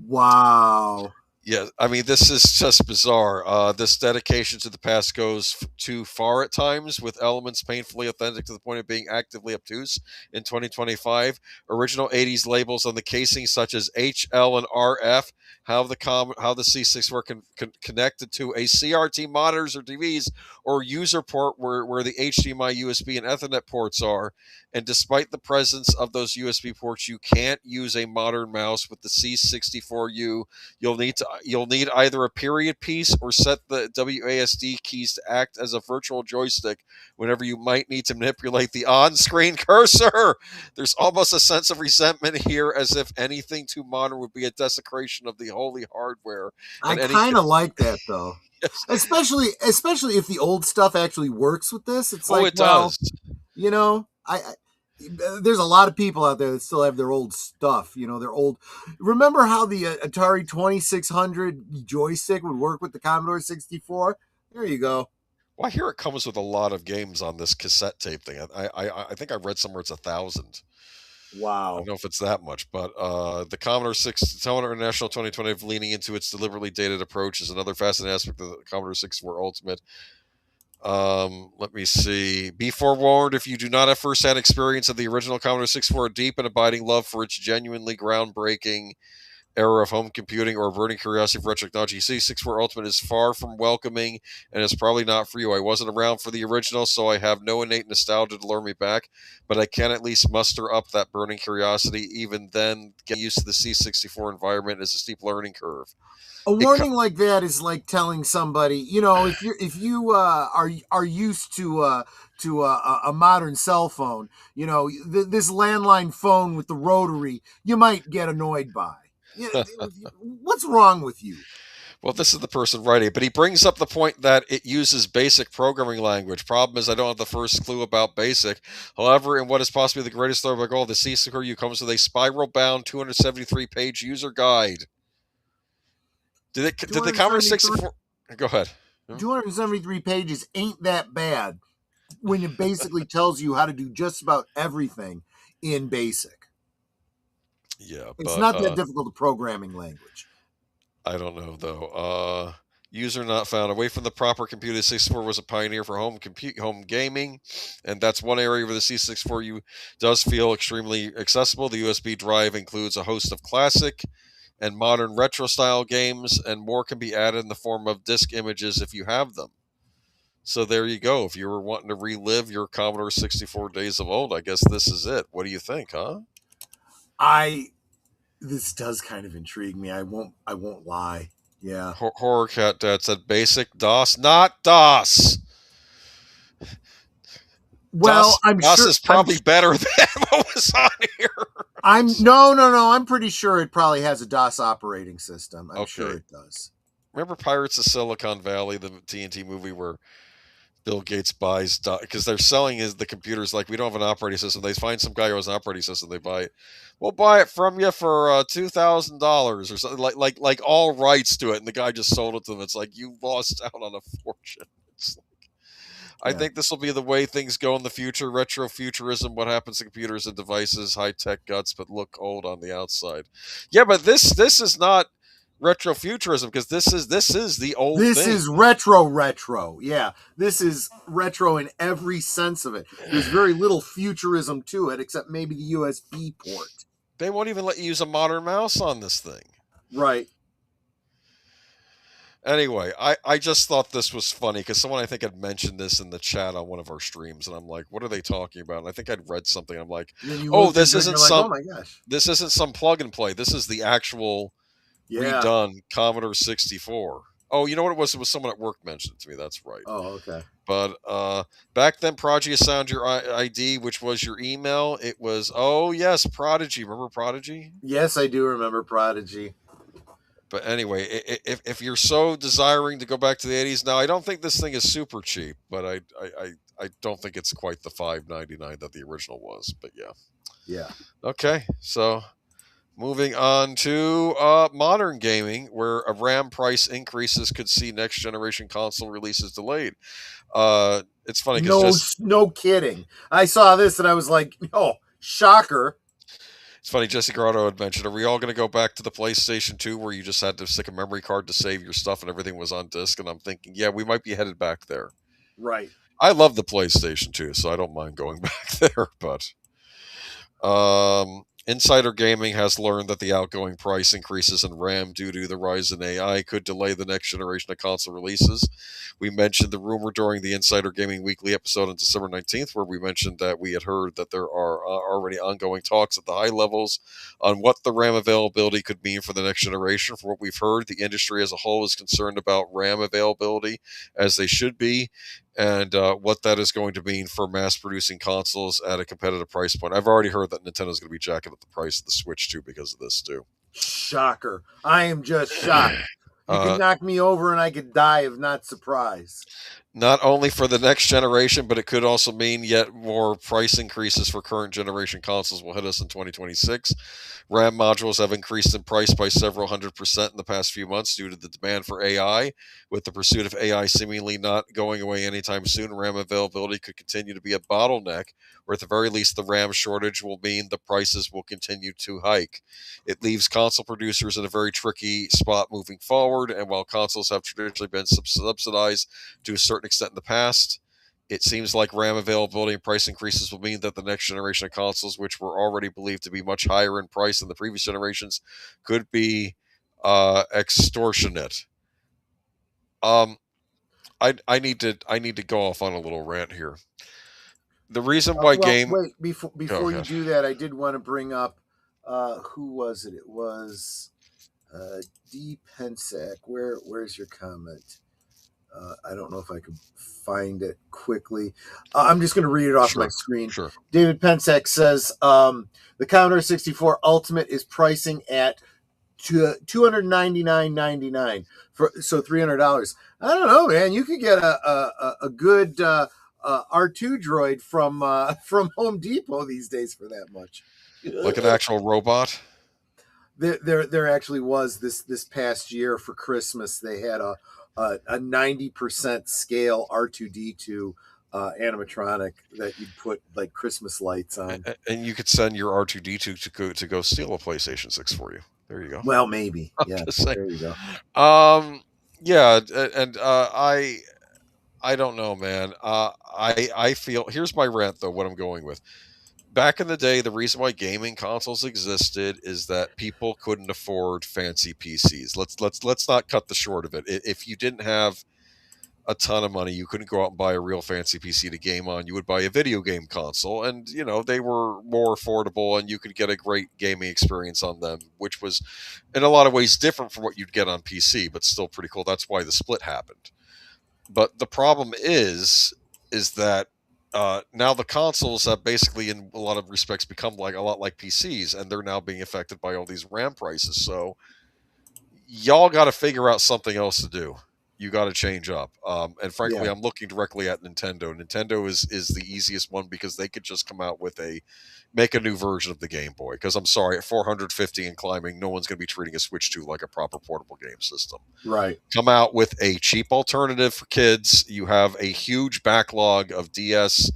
S3: Wow.
S2: Yeah, I mean, this is just bizarre. This dedication to the past goes too far at times, with elements painfully authentic to the point of being actively obtuse. In 2025, original 80s labels on the casing, such as HL and RF, how the C64 connected to a CRT monitors or TVs or user port where the HDMI, USB, and Ethernet ports are. And despite the presence of those USB ports, you can't use a modern mouse with the C64U. You'll need either a period piece or set the WASD keys to act as a virtual joystick whenever you might need to manipulate the on-screen cursor. There's almost a sense of resentment here, as if anything too modern would be a desecration of the holy hardware.
S3: I kind of like that, though.
S2: Yes.
S3: Especially if the old stuff actually works with this. It's like,
S2: it does.
S3: You know, there's a lot of people out there that still have their old stuff, their old. Remember how the Atari 2600 joystick would work with the Commodore 64? There you go.
S2: Well, I hear it comes with a lot of games on this cassette tape thing. I think I read somewhere it's 1,000. I
S3: Wow.
S2: don't know if it's that much, but the Commodore International 2020 leaning into its deliberately dated approach is another fascinating aspect of the Commodore 64 Ultimate. Let me see. Be forewarned, if you do not have first-hand experience of the original Commodore 64, a deep and abiding love for its genuinely groundbreaking era of home computing, or a burning curiosity for retro technology, C64 Ultimate is far from welcoming and is probably not for you. I wasn't around for the original, so I have no innate nostalgia to lure me back, but I can at least muster up that burning curiosity. Even then, getting used to the C64 environment is a steep learning curve.
S3: A warning like that is like telling somebody, you know, if you are used to a modern cell phone, you know, this landline phone with the rotary, you might get annoyed by. What's wrong with you?
S2: Well, this is the person writing it, but he brings up the point that it uses BASIC programming language. Problem is, I don't have the first clue about BASIC. However, in what is possibly the greatest story of all, the C64U comes with a spiral-bound 273-page user guide. Did the Commodore 64... Go ahead.
S3: 273 pages ain't that bad when it basically tells you how to do just about everything in BASIC.
S2: Yeah,
S3: it's not that difficult a programming language.
S2: I don't know, though. User not found. Away from the proper computer, C64 was a pioneer for home gaming, and that's one area where the C64U does feel extremely accessible. The USB drive includes a host of classic and modern retro-style games, and more can be added in the form of disk images if you have them. So there you go. If you were wanting to relive your Commodore 64 days of old, I guess this is it. What do you think, huh?
S3: This does kind of intrigue me. I won't lie. Yeah.
S2: Horror Cat Dad said basic DOS, not DOS.
S3: Well,
S2: DOS is probably better than what was on here.
S3: No. I'm pretty sure it probably has a DOS operating system. I'm sure it does.
S2: Remember Pirates of Silicon Valley, the TNT movie where Bill Gates buys, because they're selling the computers like, we don't have an operating system. They find some guy who has an operating system. They buy it. We'll buy it from you for $2,000 or something, like all rights to it. And the guy just sold it to them. It's like, you lost out on a fortune. It's like, I think this will be the way things go in the future. Retrofuturism, what happens to computers and devices, high-tech guts, but look old on the outside. Yeah, but this is not retrofuturism, because this is the old thing.
S3: This is retro. Yeah, this is retro in every sense of it. There's very little futurism to it, except maybe the USB port.
S2: They won't even let you use a modern mouse on this thing.
S3: Right.
S2: Anyway, I just thought this was funny because someone, I think, had mentioned this in the chat on one of our streams, and I'm like, what are they talking about? And I think I'd read something. I'm like, this isn't some this isn't some plug and play. This is the actual redone Commodore 64. Oh, you know what it was? It was someone at work mentioned it to me. That's right.
S3: Oh, okay.
S2: But back then, Prodigy assigned your ID, which was your email. It was, Prodigy. Remember Prodigy?
S3: Yes, I do remember Prodigy.
S2: But anyway, if you're so desiring to go back to the 80s, now I don't think this thing is super cheap, but I don't think it's quite the $5.99 that the original was. But yeah.
S3: Yeah.
S2: Okay, so moving on to modern gaming, where a RAM price increases could see next generation console releases delayed. It's funny because
S3: no kidding. I saw this and I was like, oh, shocker.
S2: It's funny, Jesse Grotto had mentioned, are we all going to go back to the PlayStation 2 where you just had to stick a memory card to save your stuff and everything was on disc? And I'm thinking, yeah, we might be headed back there.
S3: Right.
S2: I love the PlayStation 2, so I don't mind going back there. But Insider Gaming has learned that the outgoing price increases in RAM due to the rise in AI could delay the next generation of console releases. We mentioned the rumor during the Insider Gaming Weekly episode on December 19th, where we mentioned that we had heard that there are already ongoing talks at the high levels on what the RAM availability could mean for the next generation. From what we've heard, the industry as a whole is concerned about RAM availability, as they should be, and what that is going to mean for mass-producing consoles at a competitive price point. I've already heard that Nintendo's going to be jacking up the price of the Switch, too, because of this, too.
S3: Shocker. I am just shocked. You could knock me over and I could die of not surprise.
S2: Not only for the next generation, but it could also mean yet more price increases for current generation consoles will hit us in 2026. RAM modules have increased in price by several 100% in the past few months due to the demand for AI. With the pursuit of AI seemingly not going away anytime soon, RAM availability could continue to be a bottleneck, or at the very least, the RAM shortage will mean the prices will continue to hike. It leaves console producers in a very tricky spot moving forward, and while consoles have traditionally been subsidized to a certain extent in the past, it seems like RAM availability and price increases will mean that the next generation of consoles, which were already believed to be much higher in price than the previous generations, could be extortionate. I need to go off on a little rant here. The reason why
S3: wait, before you
S2: ahead.
S3: do that, I did want to bring up who was it? It was D Pensac. Where's your comment? I don't know if I can find it quickly. I'm just going to read it off my screen.
S2: Sure.
S3: David Pensac says the Commodore 64 Ultimate is pricing at $299.99 so $300. I don't know, man. You could get a good R2 droid from Home Depot these days for that much.
S2: Like an actual robot.
S3: There actually was this past year for Christmas. They had a 90% scale R2D2 animatronic that you'd put like Christmas lights on,
S2: and you could send your R2D2 to go steal a PlayStation 6 for you. There you go.
S3: Well, maybe. Yeah, there you go.
S2: Yeah, and I don't know, man. I feel, here's my rant though. What I'm going with. Back in the day, the reason why gaming consoles existed is that people couldn't afford fancy PCs. Let's not cut the short of it. If you didn't have a ton of money, you couldn't go out and buy a real fancy PC to game on. You would buy a video game console, and they were more affordable, and you could get a great gaming experience on them, which was in a lot of ways different from what you'd get on PC, but still pretty cool. That's why the split happened. But the problem is that now the consoles have basically, in a lot of respects, become like a lot like PCs, and they're now being affected by all these RAM prices. So y'all got to figure out something else to do. You got to change up. And frankly, I'm looking directly at Nintendo. Nintendo is the easiest one because they could just come out with make a new version of the Game Boy. Because I'm sorry, at 450 and climbing, no one's going to be treating a Switch 2 like a proper portable game system.
S3: Right.
S2: Come out with a cheap alternative for kids. You have a huge backlog of DS,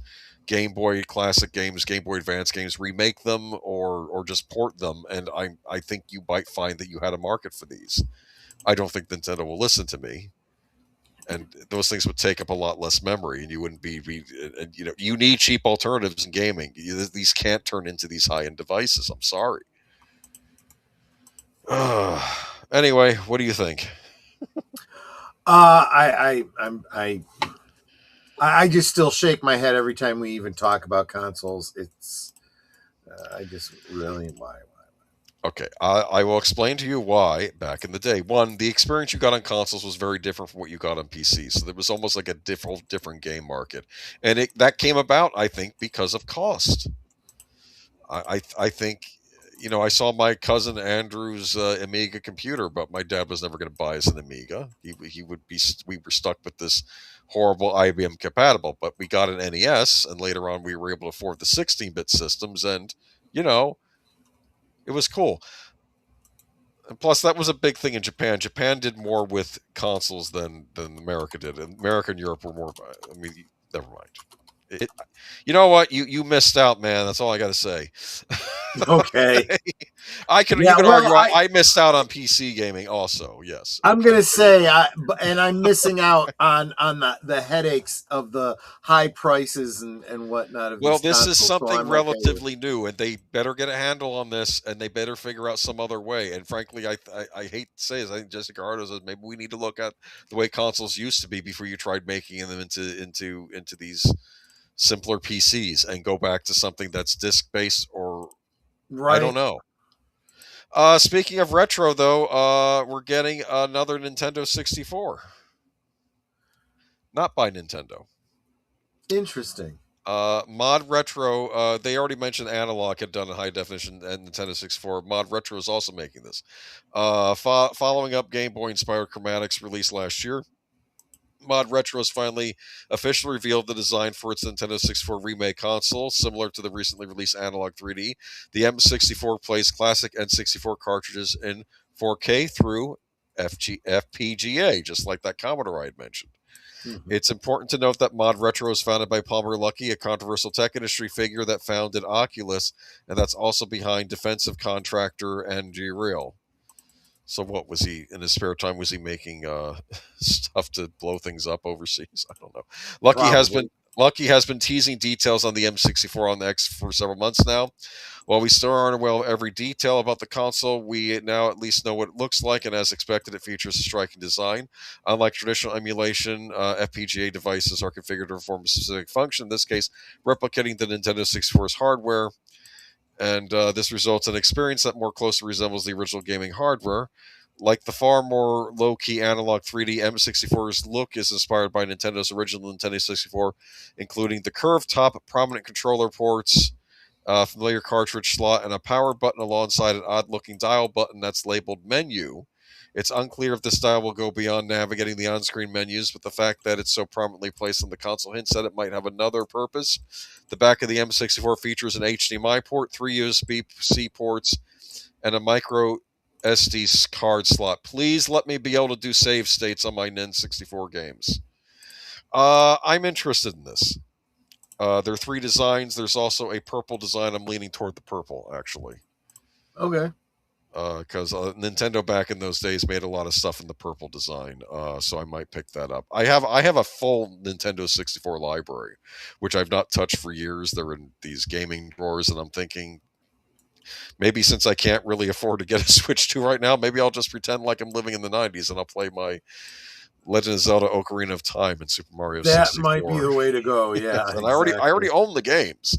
S2: Game Boy Classic games, Game Boy Advance games. Remake them or just port them, and I think you might find that you had a market for these. I don't think Nintendo will listen to me. And those things would take up a lot less memory, and you wouldn't be you need cheap alternatives in gaming. These can't turn into these high-end devices. I'm sorry. Anyway, what do you think?
S3: I just still shake my head every time we even talk about consoles. It's I just really why.
S2: Okay, I will explain to you why. Back in the day, one, the experience you got on consoles was very different from what you got on PC. So there was almost like a different game market, and that came about, I think, because of cost. I think, I saw my cousin Andrew's Amiga computer, but my dad was never going to buy us an Amiga. We were stuck with this horrible IBM compatible, but we got an NES, and later on we were able to afford the 16-bit systems, and it was cool. And plus, that was a big thing in Japan. Japan did more with consoles than America did. And America and Europe were more. I mean, never mind. You know what? You missed out, man. That's all I got to say.
S3: Okay.
S2: You can argue I missed out on PC gaming also. Yes.
S3: I'm going to say, and I'm missing out on the headaches of the high prices and whatnot.
S2: Well, this is something relatively new, and they better get a handle on this, and they better figure out some other way. And frankly, I hate to say this, I think Jessica Hardo says maybe we need to look at the way consoles used to be before you tried making them into these simpler PCs, and go back to something that's disc-based or right. I don't know. Speaking of retro, though, we're getting another Nintendo 64. Not by Nintendo.
S3: Interesting.
S2: Mod Retro, they already mentioned Analog had done a high definition, and Nintendo 64. Mod Retro is also making this. Following up Game Boy inspired chromatics released last year, Mod Retro has finally officially revealed the design for its Nintendo 64 remake console, similar to the recently released Analog 3D. The M64 plays classic N64 cartridges in 4K through FPGA, just like that Commodore I had mentioned.
S3: Mhm.
S2: It's important to note that Mod Retro was founded by Palmer Luckey, a controversial tech industry figure that founded Oculus, and that's also behind defensive contractor and G-Real. So what was he in his spare time? Was he making stuff to blow things up overseas? I don't know. Lucky has been teasing details on the M64 on the X for several months now. While we still aren't aware of every detail about the console, we now at least know what it looks like, and as expected, it features a striking design. Unlike traditional emulation, FPGA devices are configured to perform a specific function. In this case, replicating the Nintendo 64's hardware. And this results in an experience that more closely resembles the original gaming hardware. Like the far more low-key analog 3D, M64's look is inspired by Nintendo's original Nintendo 64, including the curved top, prominent controller ports, familiar cartridge slot, and a power button alongside an odd-looking dial button that's labeled Menu. It's unclear if this style will go beyond navigating the on-screen menus, but the fact that it's so prominently placed on the console hints that it might have another purpose. The back of the M64 features an HDMI port, 3 USB-C ports, and a micro SD card slot. Please let me be able to do save states on my N64 games. I'm interested in this. There are 3 designs. There's also a purple design. I'm leaning toward the purple, actually.
S3: Okay.
S2: Because Nintendo back in those days made a lot of stuff in the purple design, so I might pick that up. I have a full Nintendo 64 library, which I've not touched for years. They're in these gaming drawers, and I'm thinking maybe since I can't really afford to get a Switch 2 right now, maybe I'll just pretend like I'm living in the 90s and I'll play my Legend of Zelda Ocarina of Time and Super Mario 64.
S3: That might be the way to go. Yeah,
S2: and I already own the games.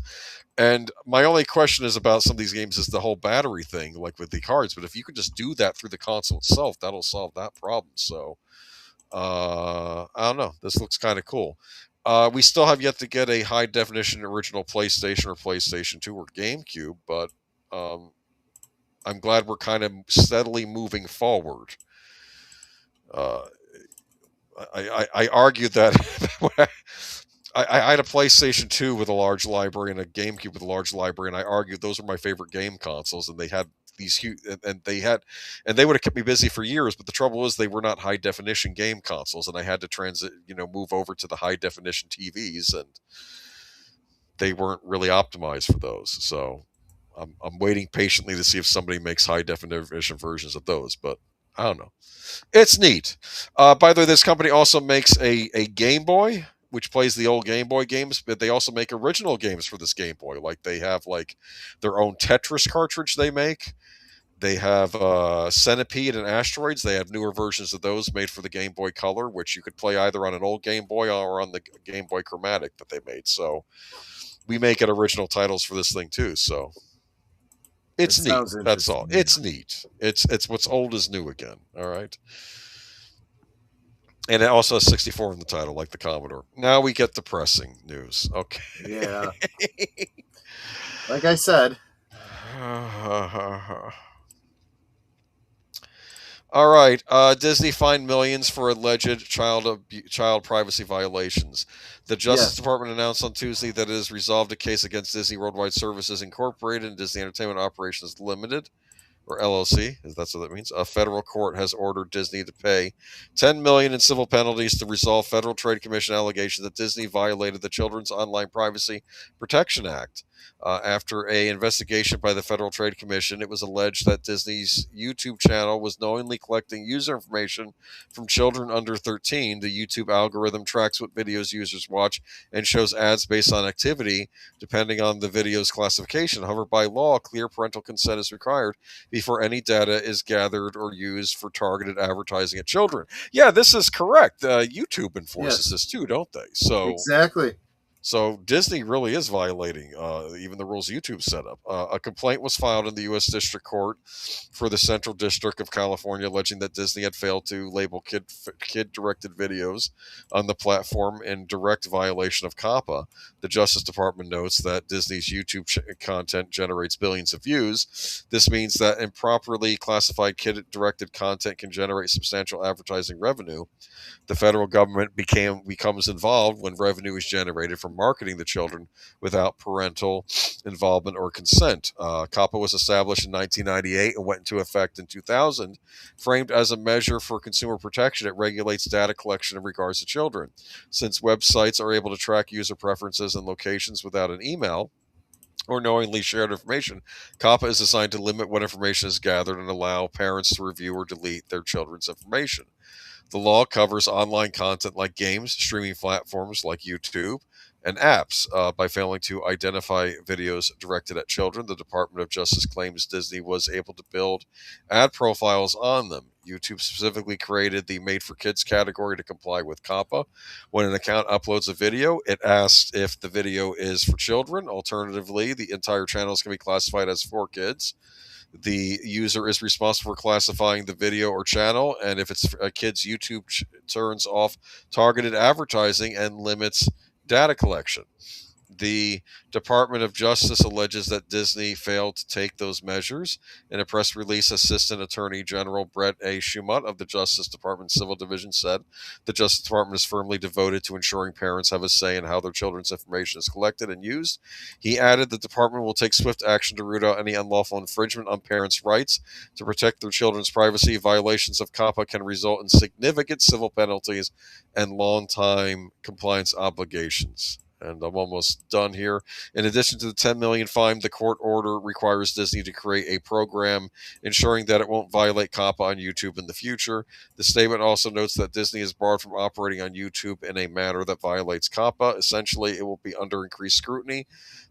S2: And my only question is about some of these games is the whole battery thing, like with the cards. But if you could just do that through the console itself, that'll solve that problem. So, I don't know. This looks kind of cool. We still have yet to get a high definition original PlayStation or PlayStation 2 or GameCube, but I'm glad we're kind of steadily moving forward. I argued that I had a PlayStation 2 with a large library and a GameCube with a large library, and I argued those were my favorite game consoles, and they had these huge, and they would have kept me busy for years. But the trouble was they were not high definition game consoles, and I had to move over to the high definition TVs, and they weren't really optimized for those. So I'm waiting patiently to see if somebody makes high definition versions of those, but I don't know. It's neat. By the way, this company also makes a Game Boy, which plays the old Game Boy games, but they also make original games for this Game Boy. Like they have like their own Tetris cartridge they make. They have Centipede and Asteroids. They have newer versions of those made for the Game Boy Color, which you could play either on an old Game Boy or on the Game Boy Chromatic that they made. So we make it original titles for this thing too. So it's neat. That's all. It's neat. It's what's old is new again. All right. And it also has 64 in the title, like the Commodore. Now we get depressing news. Okay.
S3: Yeah. Like I said.
S2: All right. Disney fined millions for alleged child privacy violations. The Justice Department announced on Tuesday that it has resolved a case against Disney Worldwide Services Incorporated and Disney Entertainment Operations Limited, or LLC, if that's what that means. A federal court has ordered Disney to pay $10 million in civil penalties to resolve Federal Trade Commission allegations that Disney violated the Children's Online Privacy Protection Act. After an investigation by the Federal Trade Commission, it was alleged that Disney's YouTube channel was knowingly collecting user information from children under 13. The YouTube algorithm tracks what videos users watch and shows ads based on activity, depending on the video's classification. However, by law, clear parental consent is required before any data is gathered or used for targeted advertising at children. Yeah, this is correct. YouTube enforces this too, don't they? So
S3: exactly.
S2: So Disney really is violating even the rules YouTube set up. A complaint was filed in the U.S. District Court for the Central District of California, alleging that Disney had failed to label kid-directed videos on the platform in direct violation of COPPA. The Justice Department notes that Disney's YouTube content generates billions of views. This means that improperly classified kid-directed content can generate substantial advertising revenue. The federal government becomes involved when revenue is generated from marketing the children without parental involvement or consent. COPPA was established in 1998 and went into effect in 2000. Framed as a measure for consumer protection, it regulates data collection in regards to children. Since websites are able to track user preferences and locations without an email or knowingly shared information, COPPA is designed to limit what information is gathered and allow parents to review or delete their children's information. The law covers online content like games, streaming platforms like YouTube, and apps. By failing to identify videos directed at children, the Department of Justice claims Disney was able to build ad profiles on them. YouTube specifically created the Made for Kids category to comply with COPPA. When an account uploads a video, it asks if the video is for children. Alternatively, the entire channel is going to be classified as for kids. The user is responsible for classifying the video or channel, and if it's a kid's, YouTube turns off targeted advertising and limits data collection. The Department of Justice alleges that Disney failed to take those measures. In a press release, Assistant Attorney General Brett A. Shumat of the Justice Department Civil Division said the Justice Department is firmly devoted to ensuring parents have a say in how their children's information is collected and used. He added the department will take swift action to root out any unlawful infringement on parents' rights to protect their children's privacy. Violations of COPPA can result in significant civil penalties and long-time compliance obligations. And I'm almost done here. In addition to the $10 million fine, the court order requires Disney to create a program ensuring that it won't violate COPPA on YouTube in the future. The statement also notes that Disney is barred from operating on YouTube in a manner that violates COPPA. Essentially, it will be under increased scrutiny.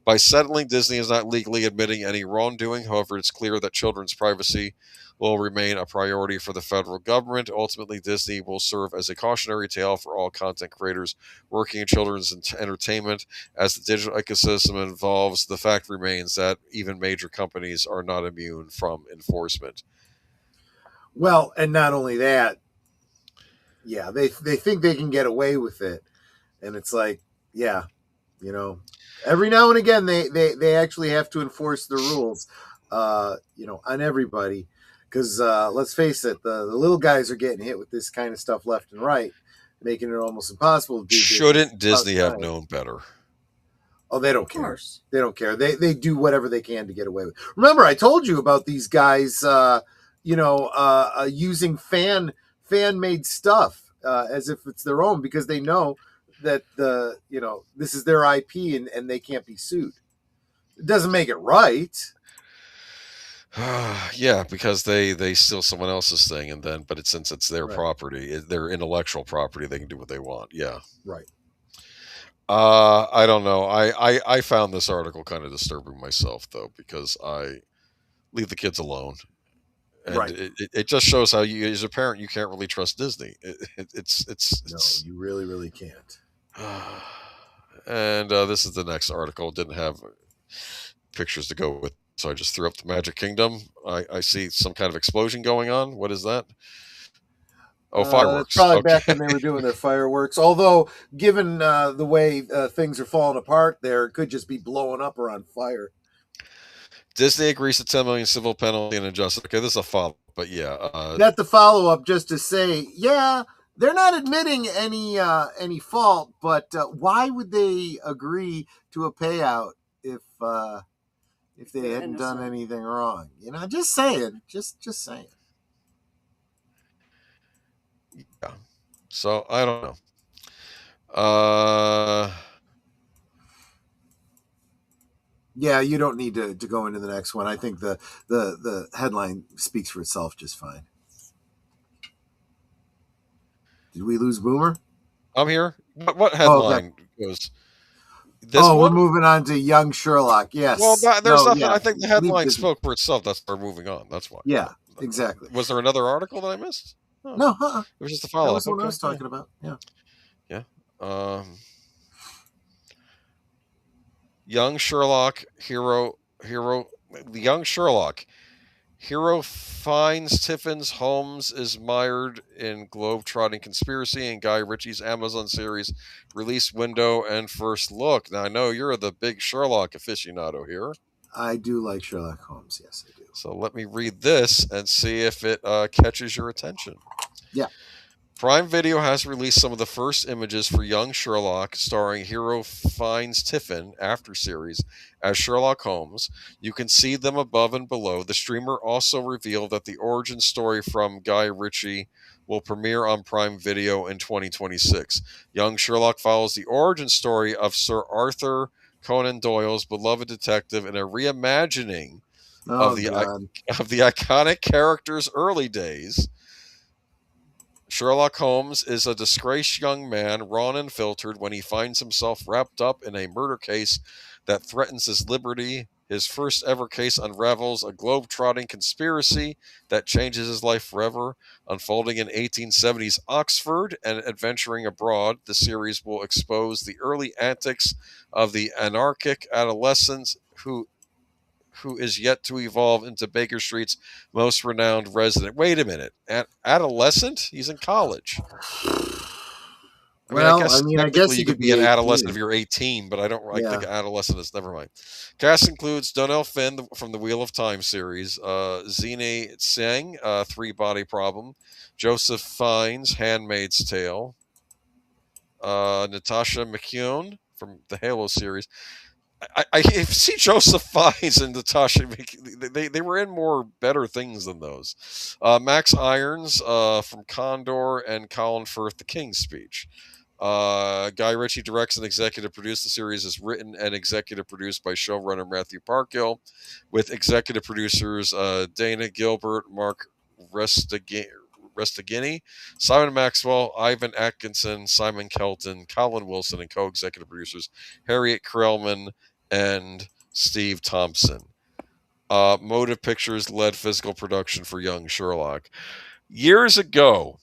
S2: By settling, Disney is not legally admitting any wrongdoing. However, it's clear that children's privacy will remain a priority for the federal government. Ultimately, Disney will serve as a cautionary tale for all content creators working in children's entertainment. As the digital ecosystem evolves, the fact remains that even major companies are not immune from enforcement.
S3: Well, and not only that, yeah, they think they can get away with it. And it's like, yeah, you know, every now and again, they actually have to enforce the rules, you know, on everybody. Because let's face it, the little guys are getting hit with this kind of stuff left and right, making it almost impossible to do.
S2: Shouldn't Disney have known better?
S3: Oh, they don't care. They don't care. They do whatever they can to get away with. Remember, I told you about these guys, you know, using fan-made stuff as if it's their own because they know that you know, this is their IP and they can't be sued. It doesn't make it right.
S2: Yeah, because they steal someone else's thing, and then, but since it's their property, their intellectual property, they can do what they want. Yeah,
S3: right.
S2: I don't know. I found this article kind of disturbing myself though, because I leave the kids alone, and it just shows how you, as a parent, you can't really trust Disney. It's
S3: no, you really can't.
S2: And this is the next article. It didn't have pictures to go with. So I just threw up the Magic Kingdom. I see some kind of explosion going on. What is that? Oh, fireworks.
S3: Probably back when they were doing their fireworks. Although, given the way things are falling apart there, it could just be blowing up or on fire.
S2: Disney agrees to $10 million civil penalty and adjustment. Okay, this is a follow-up, but yeah.
S3: Not the follow-up, just to say, yeah, they're not admitting any fault, but why would they agree to a payout if they hadn't done anything wrong? You know, just saying. Just saying.
S2: Yeah. So, I don't know.
S3: Yeah, you don't need to go into the next one. I think the headline speaks for itself just fine. Did we lose Boomer?
S2: I'm here. What headline goes...
S3: We're moving on to Young Sherlock. Yes.
S2: Well, there's nothing. Yeah. I think the headline spoke for itself. That's why we're moving on. That's why.
S3: Yeah, exactly.
S2: Was there another article that I missed?
S3: No.
S2: It was just a follow-up.
S3: That was what I was talking about. Yeah.
S2: Yeah. Young Sherlock the young Sherlock hero finds Tiffin's Holmes is mired in globe-trotting conspiracy in Guy Ritchie's Amazon series release window and first look. Now I know you're the big Sherlock aficionado here.
S3: I do like Sherlock Holmes. Yes, I do.
S2: So let me read this and see if it catches your attention.
S3: Yeah.
S2: Prime Video has released some of the first images for Young Sherlock, starring Hero Finds Tiffin after series as Sherlock Holmes. You can see them above and below. The streamer also revealed that the origin story from Guy Ritchie will premiere on Prime Video in 2026. Young Sherlock follows the origin story of Sir Arthur Conan Doyle's beloved detective in a reimagining
S3: Oh,
S2: of the
S3: God.
S2: of the iconic character's early days. Sherlock Holmes is a disgraced young man, raw and unfiltered, when he finds himself wrapped up in a murder case that threatens his liberty. His first ever case unravels a globe-trotting conspiracy that changes his life forever. Unfolding in 1870s Oxford and adventuring abroad, the series will expose the early antics of the anarchic adolescent who is yet to evolve into Baker Street's most renowned resident. Wait a minute. Adolescent? He's in college.
S3: Well,
S2: I
S3: I
S2: guess
S3: guess
S2: technically
S3: he
S2: you
S3: could
S2: could be
S3: be
S2: an
S3: 18.
S2: adolescent if you're 18, but I don't. I think
S3: Yeah.
S2: adolescent is never mind. Cast includes Donnell Finn from the Wheel of Time series, Zine Tseng, Three Body Problem, Joseph Fiennes, Handmaid's Tale, Natasha McKeown from the Halo series. I see Joseph Fiennes and Natasha. They were in more better things than those. Max Irons from Condor and Colin Firth, The King's Speech. Guy Ritchie directs and executive produced. The series is written and executive produced by showrunner Matthew Parkhill, with executive producers Dana Gilbert, Mark Restigini, Simon Maxwell, Ivan Atkinson, Simon Kelton, Colin Wilson, and co-executive producers Harriet Krellman and Steve Thompson. Motive Pictures led physical production for Young Sherlock. Years ago,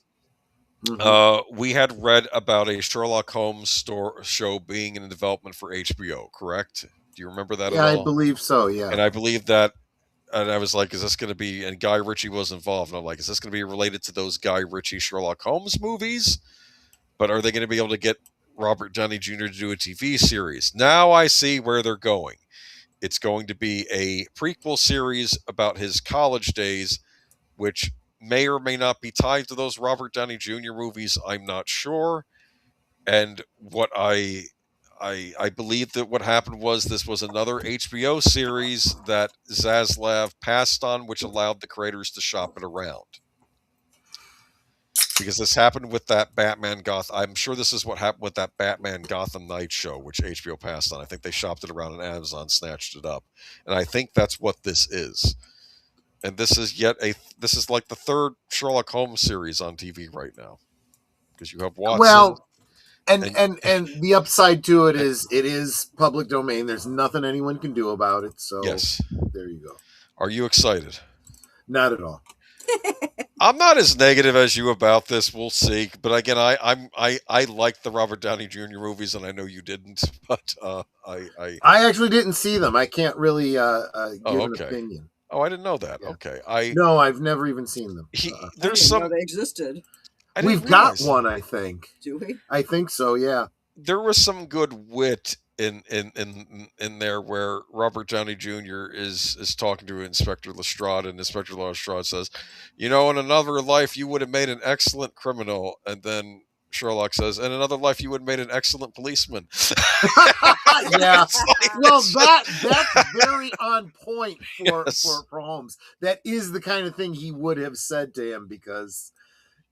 S2: we had read about a Sherlock Holmes show being in development for HBO, correct? Do you remember that at
S3: Yeah, I
S2: all?
S3: believe so. Yeah.
S2: And I believe that, and I was like, is this going to be, and Guy Ritchie was involved, and I'm like, is this going to be related to those Guy Ritchie Sherlock Holmes movies? But are they going to be able to get Robert Downey Jr. to do a TV series? Now I see where they're going. It's going to be a prequel series about his college days, which may or may not be tied to those Robert Downey Jr. movies. I'm not sure. And what I believe that what happened was this was another HBO series that Zaslav passed on, which allowed the creators to shop it around. Because this happened with that Batman I'm sure this is what happened with that Batman Gotham Knight show, which HBO passed on. I think they shopped it around and Amazon snatched it up. And I think that's what this is. And this is like the third Sherlock Holmes series on TV right now. Because you have Watson.
S3: Well, and the upside to it is public domain. There's nothing anyone can do about it. So
S2: yes,
S3: there you go.
S2: Are you excited?
S3: Not at all.
S2: I'm not as negative as you about this. We'll see. But again, I like the Robert Downey Jr. movies, and I know you didn't. But I
S3: actually didn't see them. I can't really give an opinion.
S2: Oh, I didn't know that. Yeah. Okay,
S3: no, I've never even seen them.
S5: There's some. Know they existed.
S3: We've got one, I think.
S5: Do we?
S3: I think so. Yeah.
S2: There was some good wit in there where Robert Downey Jr. is talking to Inspector Lestrade, and Inspector Lestrade says, "You know, in another life, you would have made an excellent criminal," and then Sherlock says, "In another life, you would have made an excellent policeman."
S3: Yeah. Well, that's very on point for Holmes. That is the kind of thing he would have said to him, because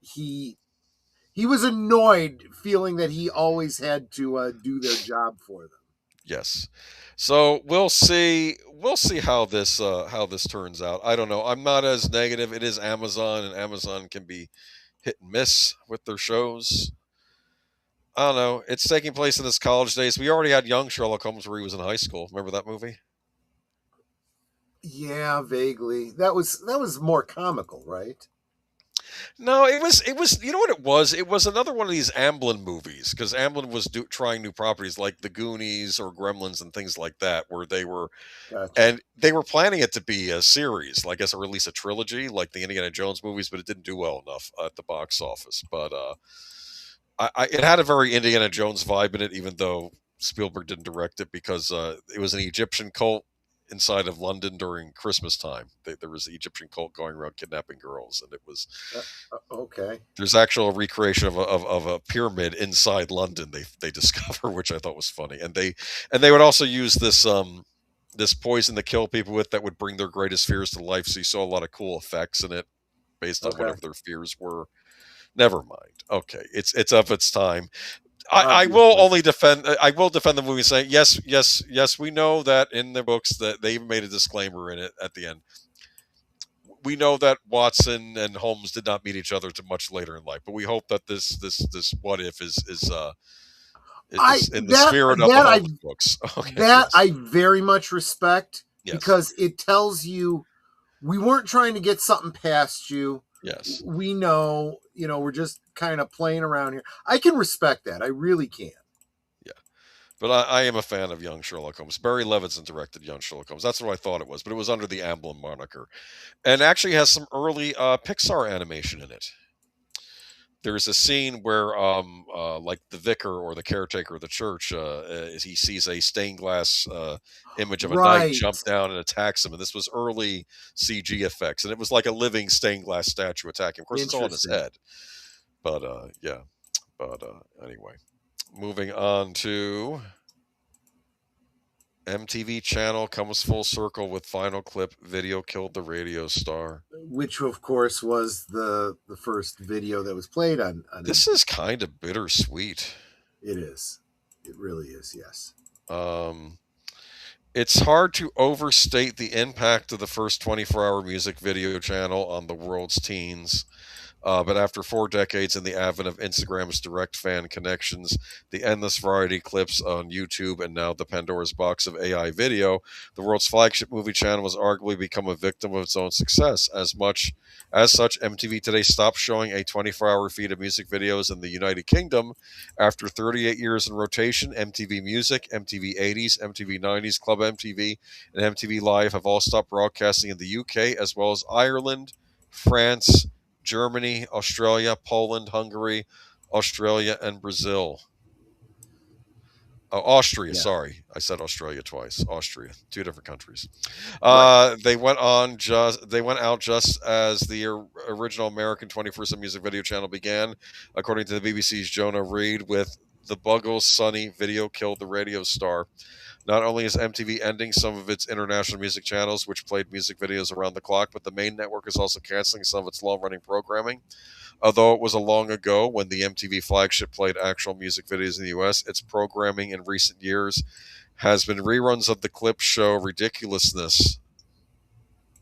S3: he was annoyed feeling that he always had to do their job for them.
S2: Yes. So we'll see how this turns out. I don't know. I'm not as negative. It is Amazon, and Amazon can be hit and miss with their shows. I don't know. It's taking place in his college days. We already had Young Sherlock Holmes where he was in high school. Remember that movie?
S3: Yeah, vaguely. That was more comical, right?
S2: No, it was. You know what it was? It was another one of these Amblin movies because Amblin was trying new properties like the Goonies or Gremlins and things like that, where
S3: Gotcha.
S2: they were planning it to be a series, like as a release a trilogy, like the Indiana Jones movies, but it didn't do well enough at the box office. But it had a very Indiana Jones vibe in it, even though Spielberg didn't direct it because it was an Egyptian cult inside of London during Christmas time. There was an Egyptian cult going around kidnapping girls, and it was
S3: Okay.
S2: there's actual recreation of a pyramid inside London. They discover, which I thought was funny, and they would also use this poison to kill people with that would bring their greatest fears to life. So you saw a lot of cool effects in it based on
S3: Okay.
S2: whatever their fears were. Never mind. Okay, it's of its time. I will only defend. I will defend the movie, saying yes. We know that in the books that they even made a disclaimer in it at the end. We know that Watson and Holmes did not meet each other to much later in life, but we hope that this what if is in the spirit of the Holmes books. Okay,
S3: that
S2: yes.
S3: I very much respect
S2: Yes.
S3: because it tells you we weren't trying to get something past you.
S2: Yes.
S3: We know, we're just kind of playing around here. I can respect that. I really can.
S2: Yeah. But I am a fan of Young Sherlock Holmes. Barry Levinson directed Young Sherlock Holmes. That's what I thought it was, but it was under the Amblin moniker. And actually has some early Pixar animation in it. There's a scene where, like the vicar or the caretaker of the church, he sees a stained glass image of a knight jump down and attacks him. And this was early CG effects, and it was like a living stained glass statue attacking him. Of course, it's all in his head. But yeah. But anyway, moving on to MTV channel comes full circle with final clip. Video killed the radio star.
S3: Which, of course, was the first video that was played on
S2: This is kind of bittersweet.
S3: It is. It really is, yes.
S2: It's hard to overstate the impact of the first 24-hour music video channel on the world's teens. But after 4 decades in the advent of Instagram's direct fan connections, the endless variety clips on YouTube, and now the Pandora's box of AI video, the world's flagship movie channel has arguably become a victim of its own success. As such, MTV today stopped showing a 24-hour feed of music videos in the United Kingdom. After 38 years in rotation, MTV Music, MTV 80s, MTV 90s, Club MTV, and MTV Live have all stopped broadcasting in the UK, as well as Ireland, France, Germany, Australia, Poland, Hungary, Australia, and Brazil. Oh, Austria,
S3: Yeah.
S2: sorry. I said Australia twice. Austria, 2 different countries.
S3: Right.
S2: They went out just as the original American 21st Century Music Video channel began, according to the BBC's Jonah Reed, with the Buggles' Sunny video killed the radio star. Not only is MTV ending some of its international music channels, which played music videos around the clock, but the main network is also canceling some of its long-running programming. Although it was a long ago when the MTV flagship played actual music videos in the U.S., its programming in recent years has been reruns of the clip show Ridiculousness.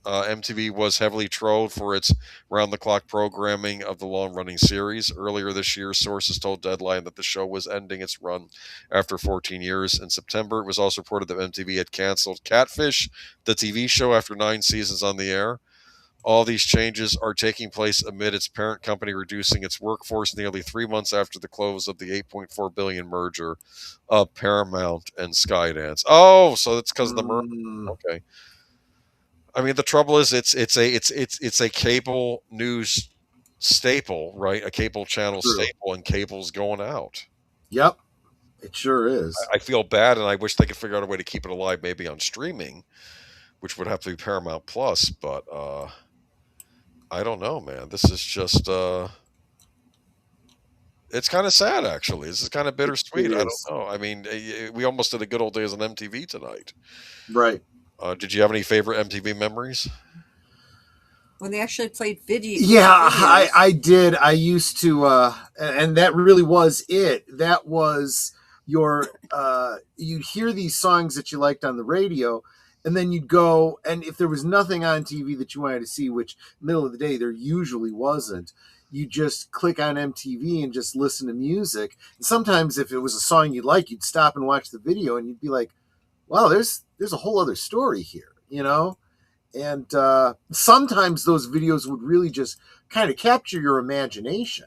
S2: MTV was heavily trolled for its round-the-clock programming of the long-running series. Earlier this year, sources told Deadline that the show was ending its run after 14 years. In September, it was also reported that MTV had canceled Catfish, the TV show, after 9 seasons on the air. All these changes are taking place amid its parent company reducing its workforce nearly 3 months after the close of the $8.4 billion merger of Paramount and Skydance. Oh, so that's because of the merger. Okay. I mean, the trouble is, it's a cable news staple, right? A cable channel staple, and cable's going out.
S3: Yep, it sure is.
S2: I feel bad, and I wish they could figure out a way to keep it alive, maybe on streaming, which would have to be Paramount Plus. But I don't know, man. This is just it's kind of sad, actually. This is kind of bittersweet. I don't know. I mean, we almost did a good old days on MTV tonight,
S3: right?
S2: Did you have any favorite MTV memories?
S5: When they actually played video.
S3: Yeah, I did. I used to, and that really was it. That was your, you'd hear these songs that you liked on the radio, and then you'd go, and if there was nothing on TV that you wanted to see, which middle of the day there usually wasn't, you just click on MTV and just listen to music. And sometimes if it was a song you'd like, you'd stop and watch the video, and you'd be like, wow, there's a whole other story here, And sometimes those videos would really just kind of capture your imagination,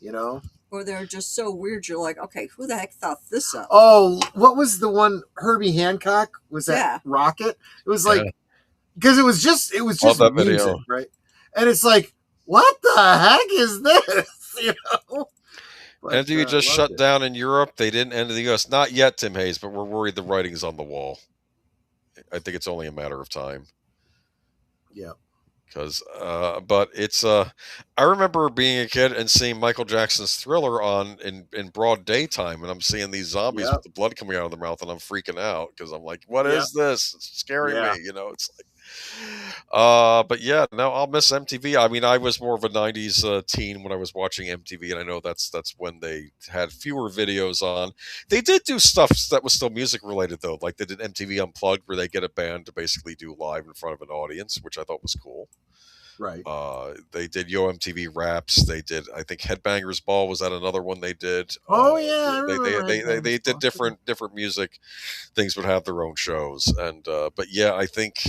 S3: you know?
S5: Or they're just so weird. You're like, okay, who the heck thought this up?
S3: Oh, what was the one? Herbie Hancock? Was that
S5: Yeah.
S3: Rocket? It was
S2: Yeah.
S3: like, because it was just
S2: Love that
S3: music,
S2: video.
S3: right? And it's like, what the heck is this? You know? But,
S2: MTV just
S3: loved
S2: shut
S3: it.
S2: down in Europe. They didn't end in the US. Not yet, Tim Hayes, but we're worried the writing's on the wall. I think it's only a matter of time.
S3: Yeah.
S2: Because, but it's, I remember being a kid and seeing Michael Jackson's Thriller on in broad daytime, and I'm seeing these zombies
S3: Yep.
S2: with the blood coming out of their mouth, and I'm freaking out because I'm like, what
S3: Yep.
S2: is this? It's scaring
S3: Yeah.
S2: me, you know? It's like, but yeah, no, I'll miss MTV. I mean, I was more of a '90s teen when I was watching MTV, and I know that's when they had fewer videos on. They did do stuff that was still music related though, like they did MTV Unplugged, where they get a band to basically do live in front of an audience, which I thought was cool.
S3: Right.
S2: They did Yo MTV Raps. They did, I think, Headbangers Ball was that another one they did.
S3: Oh yeah, I
S2: they
S3: remember.
S2: they did different music things, would have their own shows, and but yeah, I think.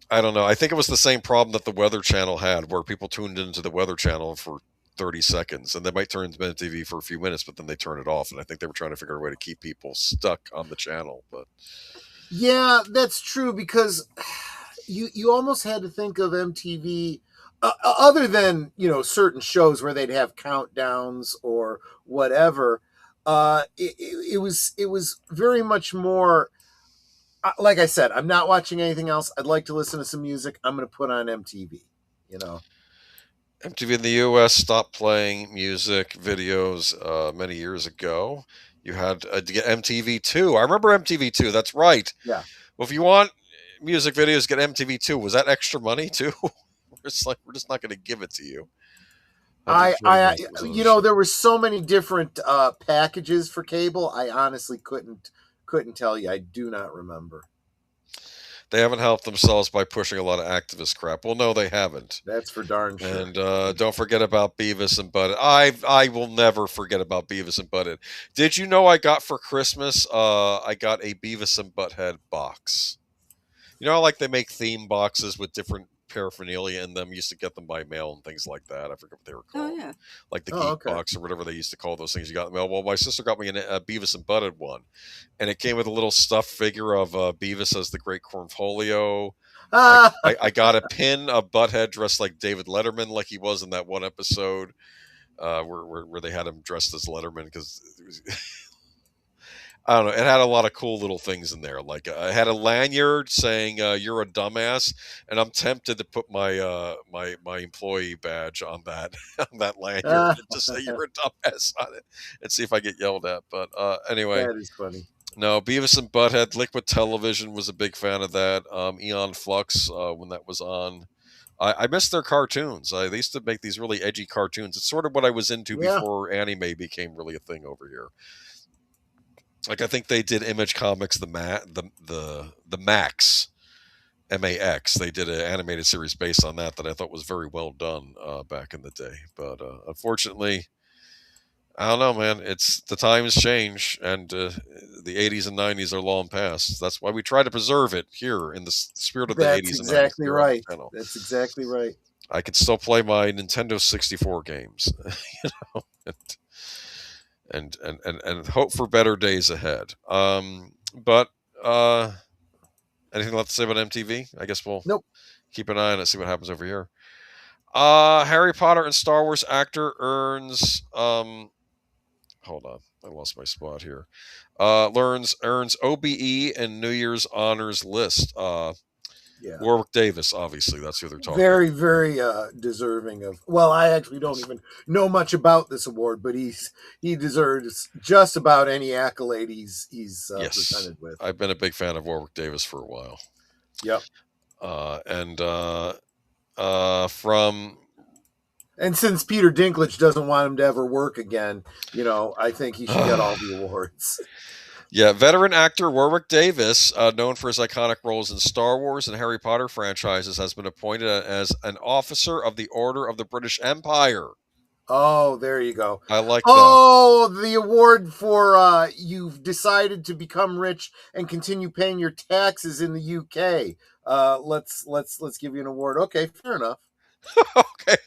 S2: I don't know. I think it was the same problem that the Weather Channel had, where people tuned into the Weather Channel for 30 seconds, and they might turn to MTV for a few minutes, but then they turn it off. And I think they were trying to figure out a way to keep people stuck on the channel. But
S3: yeah, that's true, because you almost had to think of MTV other than, you know, certain shows where they'd have countdowns or whatever. It was very much more. Like I said, I'm not watching anything else. I'd like to listen to some music. I'm going to put on MTV, you know.
S2: MTV in the US stopped playing music videos many years ago. You had to get MTV2. I remember MTV2. That's right.
S3: Yeah.
S2: Well, if you want music videos, get MTV2. Was that extra money too? We're just not going to give it to you.
S3: You know, there were so many different packages for cable. I honestly couldn't tell you. I do not remember.
S2: They haven't helped themselves by pushing a lot of activist crap. Well, no, they haven't.
S3: That's for darn sure.
S2: And don't forget about Beavis and Butthead. I will never forget about Beavis and Butthead. Did you know I got for Christmas? I got a Beavis and Butthead box. You know, like they make theme boxes with different paraphernalia in them. Used to get them by mail and things like that. I forget what they were called.
S5: Oh yeah.
S2: Like the Geek box or whatever they used to call those things you got in the mail. Well, my sister got me a Beavis and Butthead one, and it came with a little stuffed figure of Beavis as the Great Cornfolio. I got a pin of Butthead dressed like David Letterman, like he was in that one episode where they had him dressed as Letterman, because I don't know. It had a lot of cool little things in there. Like I had a lanyard saying "You're a dumbass," and I'm tempted to put my my employee badge on that on that lanyard and just say "You're a dumbass" on it, and see if I get yelled at. But anyway,
S3: that is funny.
S2: No, Beavis and Butthead. Liquid Television was a big fan of that. Eon Flux when that was on. I missed their cartoons. They used to make these really edgy cartoons. It's sort of what I was into before anime became really a thing over here. Like I think they did Image Comics, the Max, MAX. They did an animated series based on that I thought was very well done back in the day. But unfortunately, I don't know, man. It's the times change, and the 80s and 90s are long past. That's why we try to preserve it here in the spirit of the 80s and 90s.
S3: That's exactly right. That's exactly right.
S2: I can still play my Nintendo 64 games, you know. And hope for better days ahead. But anything left to say about MTV? I guess we'll keep an eye on it, see what happens over here. Harry Potter and Star Wars actor earns hold on, I lost my spot here. Earns OBE and New Year's honors list. Warwick Davis, obviously, that's who they're talking about.
S3: Very, very deserving of. Well, I actually don't even know much about this award, but he deserves just about any accolade he's presented with.
S2: I've been a big fan of Warwick Davis for a while.
S3: Yep. And since Peter Dinklage doesn't want him to ever work again, you know, I think he should get all the awards.
S2: Yeah, veteran actor Warwick Davis, known for his iconic roles in Star Wars and Harry Potter franchises, has been appointed as an officer of the Order of the British Empire.
S3: Oh, there you go.
S2: I like that.
S3: Oh, the award for you've decided to become rich and continue paying your taxes in the UK. Let's give you an award. Okay, fair enough.
S2: Okay.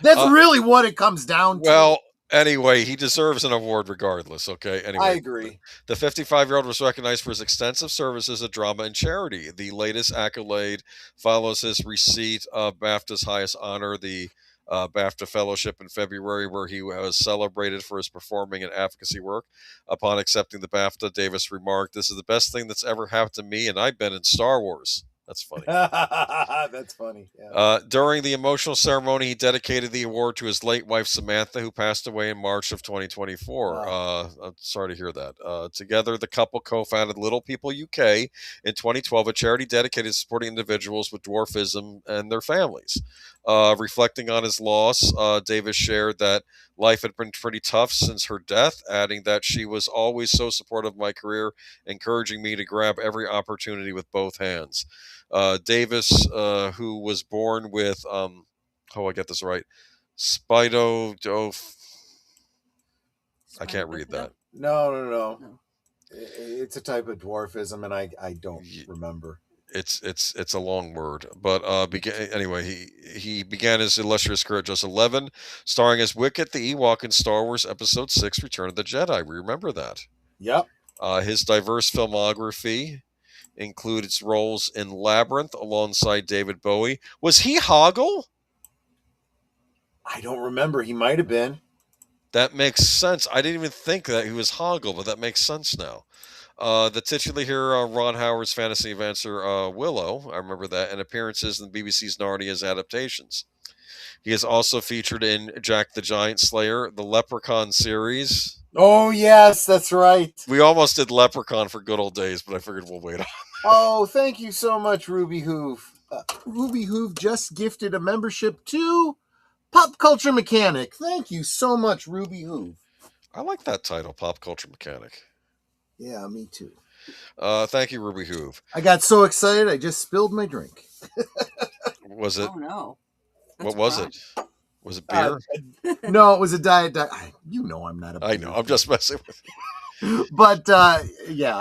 S3: That's really what it comes down to.
S2: Well, anyway, he deserves an award regardless. Okay. Anyway,
S3: I agree.
S2: The 55-year-old was recognized for his extensive services at drama and charity. The latest accolade follows his receipt of BAFTA's highest honor, the BAFTA Fellowship, in February, where he was celebrated for his performing and advocacy work. Upon accepting the BAFTA, Davis remarked, "This is the best thing that's ever happened to me, and I've been in Star Wars." That's funny.
S3: That's funny. Yeah.
S2: During the emotional ceremony, he dedicated the award to his late wife, Samantha, who passed away in March of 2024.
S3: Wow.
S2: I'm sorry to hear that. Together, the couple co-founded Little People UK in 2012, a charity dedicated to supporting individuals with dwarfism and their families. Reflecting on his loss, Davis shared that life had been pretty tough since her death, adding that she was always so supportive of my career, encouraging me to grab every opportunity with both hands. Davis, who was born with, I get this right, I can't read that.
S3: No. It's a type of dwarfism, and I don't remember.
S2: It's a long word, but anyway, he began his illustrious career at just 11, starring as Wicket the Ewok in Star Wars Episode 6: Return of the Jedi. We remember that.
S3: Yep.
S2: His diverse filmography includes roles in Labyrinth alongside David Bowie. Was he Hoggle?
S3: I don't remember. He might have been.
S2: That makes sense. I didn't even think that he was Hoggle, but that makes sense now. The titular hero, Ron Howard's fantasy adventure, Willow, I remember that, and appearances in BBC's Narnia's adaptations. He is also featured in Jack the Giant Slayer, the Leprechaun series.
S3: Oh, yes, that's right.
S2: We almost did Leprechaun for good old days, but I figured we'll wait on.
S3: Oh, thank you so much, Ruby Hoof. Ruby Hoof just gifted a membership to Pop Culture Mechanic. Thank you so much, Ruby Hoof.
S2: I like that title, Pop Culture Mechanic.
S3: Yeah, me too.
S2: Thank you, Ruby Hoof.
S3: I got so excited, I just spilled my drink.
S2: Was it?
S5: Oh no!
S2: What was it? Was it beer?
S3: No, it was a diet. You know I'm not a beer
S2: I know. I'm just messing with you.
S3: But yeah,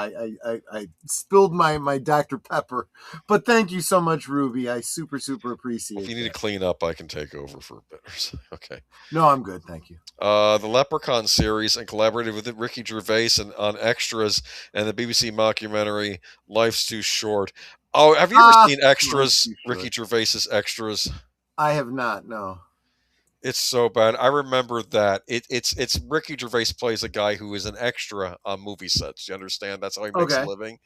S3: I spilled my Dr. Pepper. But thank you so much, Ruby. I super appreciate it.
S2: If you need to clean up, I can take over for a bit. Okay.
S3: No, I'm good. Thank you.
S2: The Leprechaun series, and collaborated with Ricky Gervais on extras and the BBC mockumentary Life's Too Short. Oh, have you ever seen Extras? Ricky Gervais's Extras?
S3: I have not. No.
S2: It's so bad. I remember that. It's Ricky Gervais plays a guy who is an extra on movie sets. You understand? That's how he makes a living.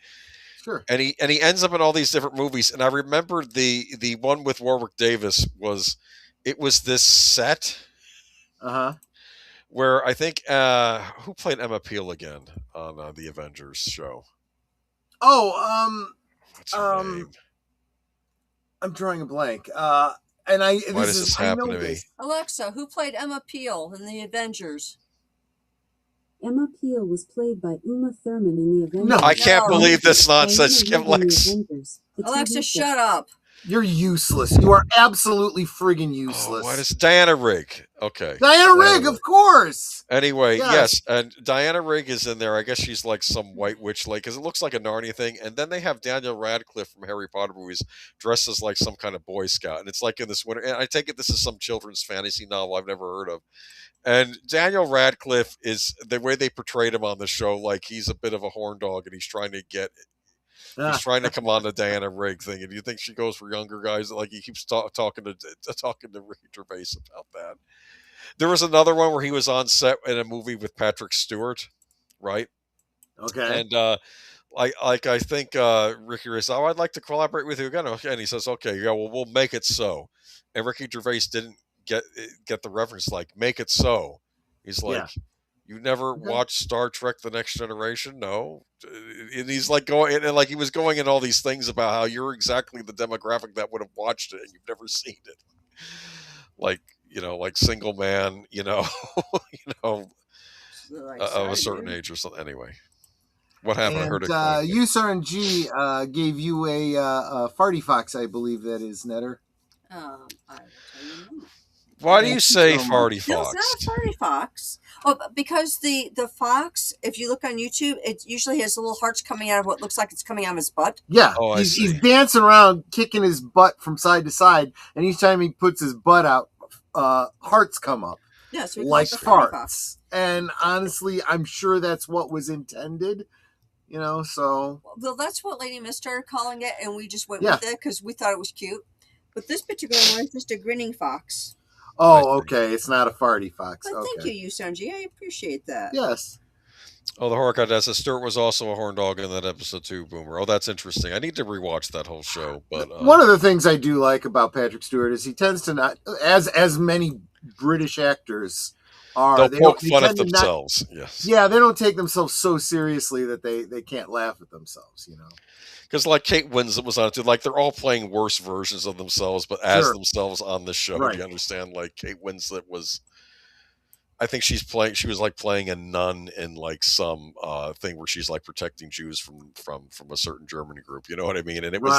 S3: Sure.
S2: And he ends up in all these different movies. And I remember the one with Warwick Davis was this set. Where I think who played Emma Peel again on the Avengers show?
S3: Oh,
S2: what's her name?
S3: I'm drawing a blank. And
S2: why does this happen to me?
S5: Alexa, who played Emma Peel in the Avengers?
S6: Emma Peel was played by Uma Thurman in the Avengers.
S2: No, I can't believe this nonsense.
S5: Alexa, shut up.
S3: You're useless. You are absolutely friggin' useless.
S2: What is Diana Rigg? Okay.
S3: Diana Rigg, of course.
S2: Anyway, yes, and Diana Rigg is in there. I guess she's like some white witch, because it looks like a Narnia thing. And then they have Daniel Radcliffe from Harry Potter movies dressed as like some kind of Boy Scout, and it's like in this winter. And I take it this is some children's fantasy novel I've never heard of. And Daniel Radcliffe is the way they portrayed him on the show, like he's a bit of a horn dog, and he's trying to come on the Diana Rigg thing. And do you think she goes for younger guys? Like he keeps talking to Ricky Gervais about that. There was another one where he was on set in a movie with Patrick Stewart, right?
S3: Okay.
S2: And I think Ricky Gervais said, "Oh, I'd like to collaborate with you again." Okay, and he says, "Okay, yeah, well, we'll make it so." And Ricky Gervais didn't get the reference, like "make it so." He's like, "You never watched Star Trek: The Next Generation?" No. And he's like going, and like he was going in all these things about how you're exactly the demographic that would have watched it, and you've never seen it. Like, like single man, of a certain age or something. Anyway, what happened?
S3: And,
S2: I heard it.
S3: ussarn G gave you a farty fox, I believe that is, Netter.
S5: I will tell you.
S2: Why do you say farty fox?
S5: It's not a farty fox. Oh, because the fox, if you look on YouTube, it usually has little hearts coming out of what looks like it's coming out of his butt.
S3: Yeah,
S2: Oh, I
S3: he's
S2: see.
S3: dancing around, kicking his butt from side to side, and each time he puts his butt out, hearts come up.
S5: Yeah, so we call
S3: Like
S5: it the farty
S3: farts.
S5: fox.
S3: And honestly, I'm sure that's what was intended, so.
S5: Well, that's what Lady Miss started calling it, and we just went
S3: Yeah.
S5: with it because we thought it was cute. But this particular one is just a grinning fox.
S3: Oh, okay. It's not a farty fox.
S5: But
S3: Okay.
S5: thank you, Sanji. I appreciate that.
S3: Yes.
S2: Oh, the horror guy says Stuart was also a horn dog in that episode too, Boomer. Oh, that's interesting. I need to rewatch that whole show. But
S3: one of the things I do like about Patrick Stewart is he tends to not, as many British actors are,
S2: they'll poke fun at themselves. Yes.
S3: Yeah, they don't take themselves so seriously that they can't laugh at themselves,
S2: Because like Kate Winslet was on it too. Like they're all playing worse versions of themselves, but as
S3: Sure.
S2: themselves on the show.
S3: Right.
S2: Do you understand? Like Kate Winslet was, I think she was like playing a nun in like some thing where she's like protecting Jews from a certain German group. You know what I mean? And it was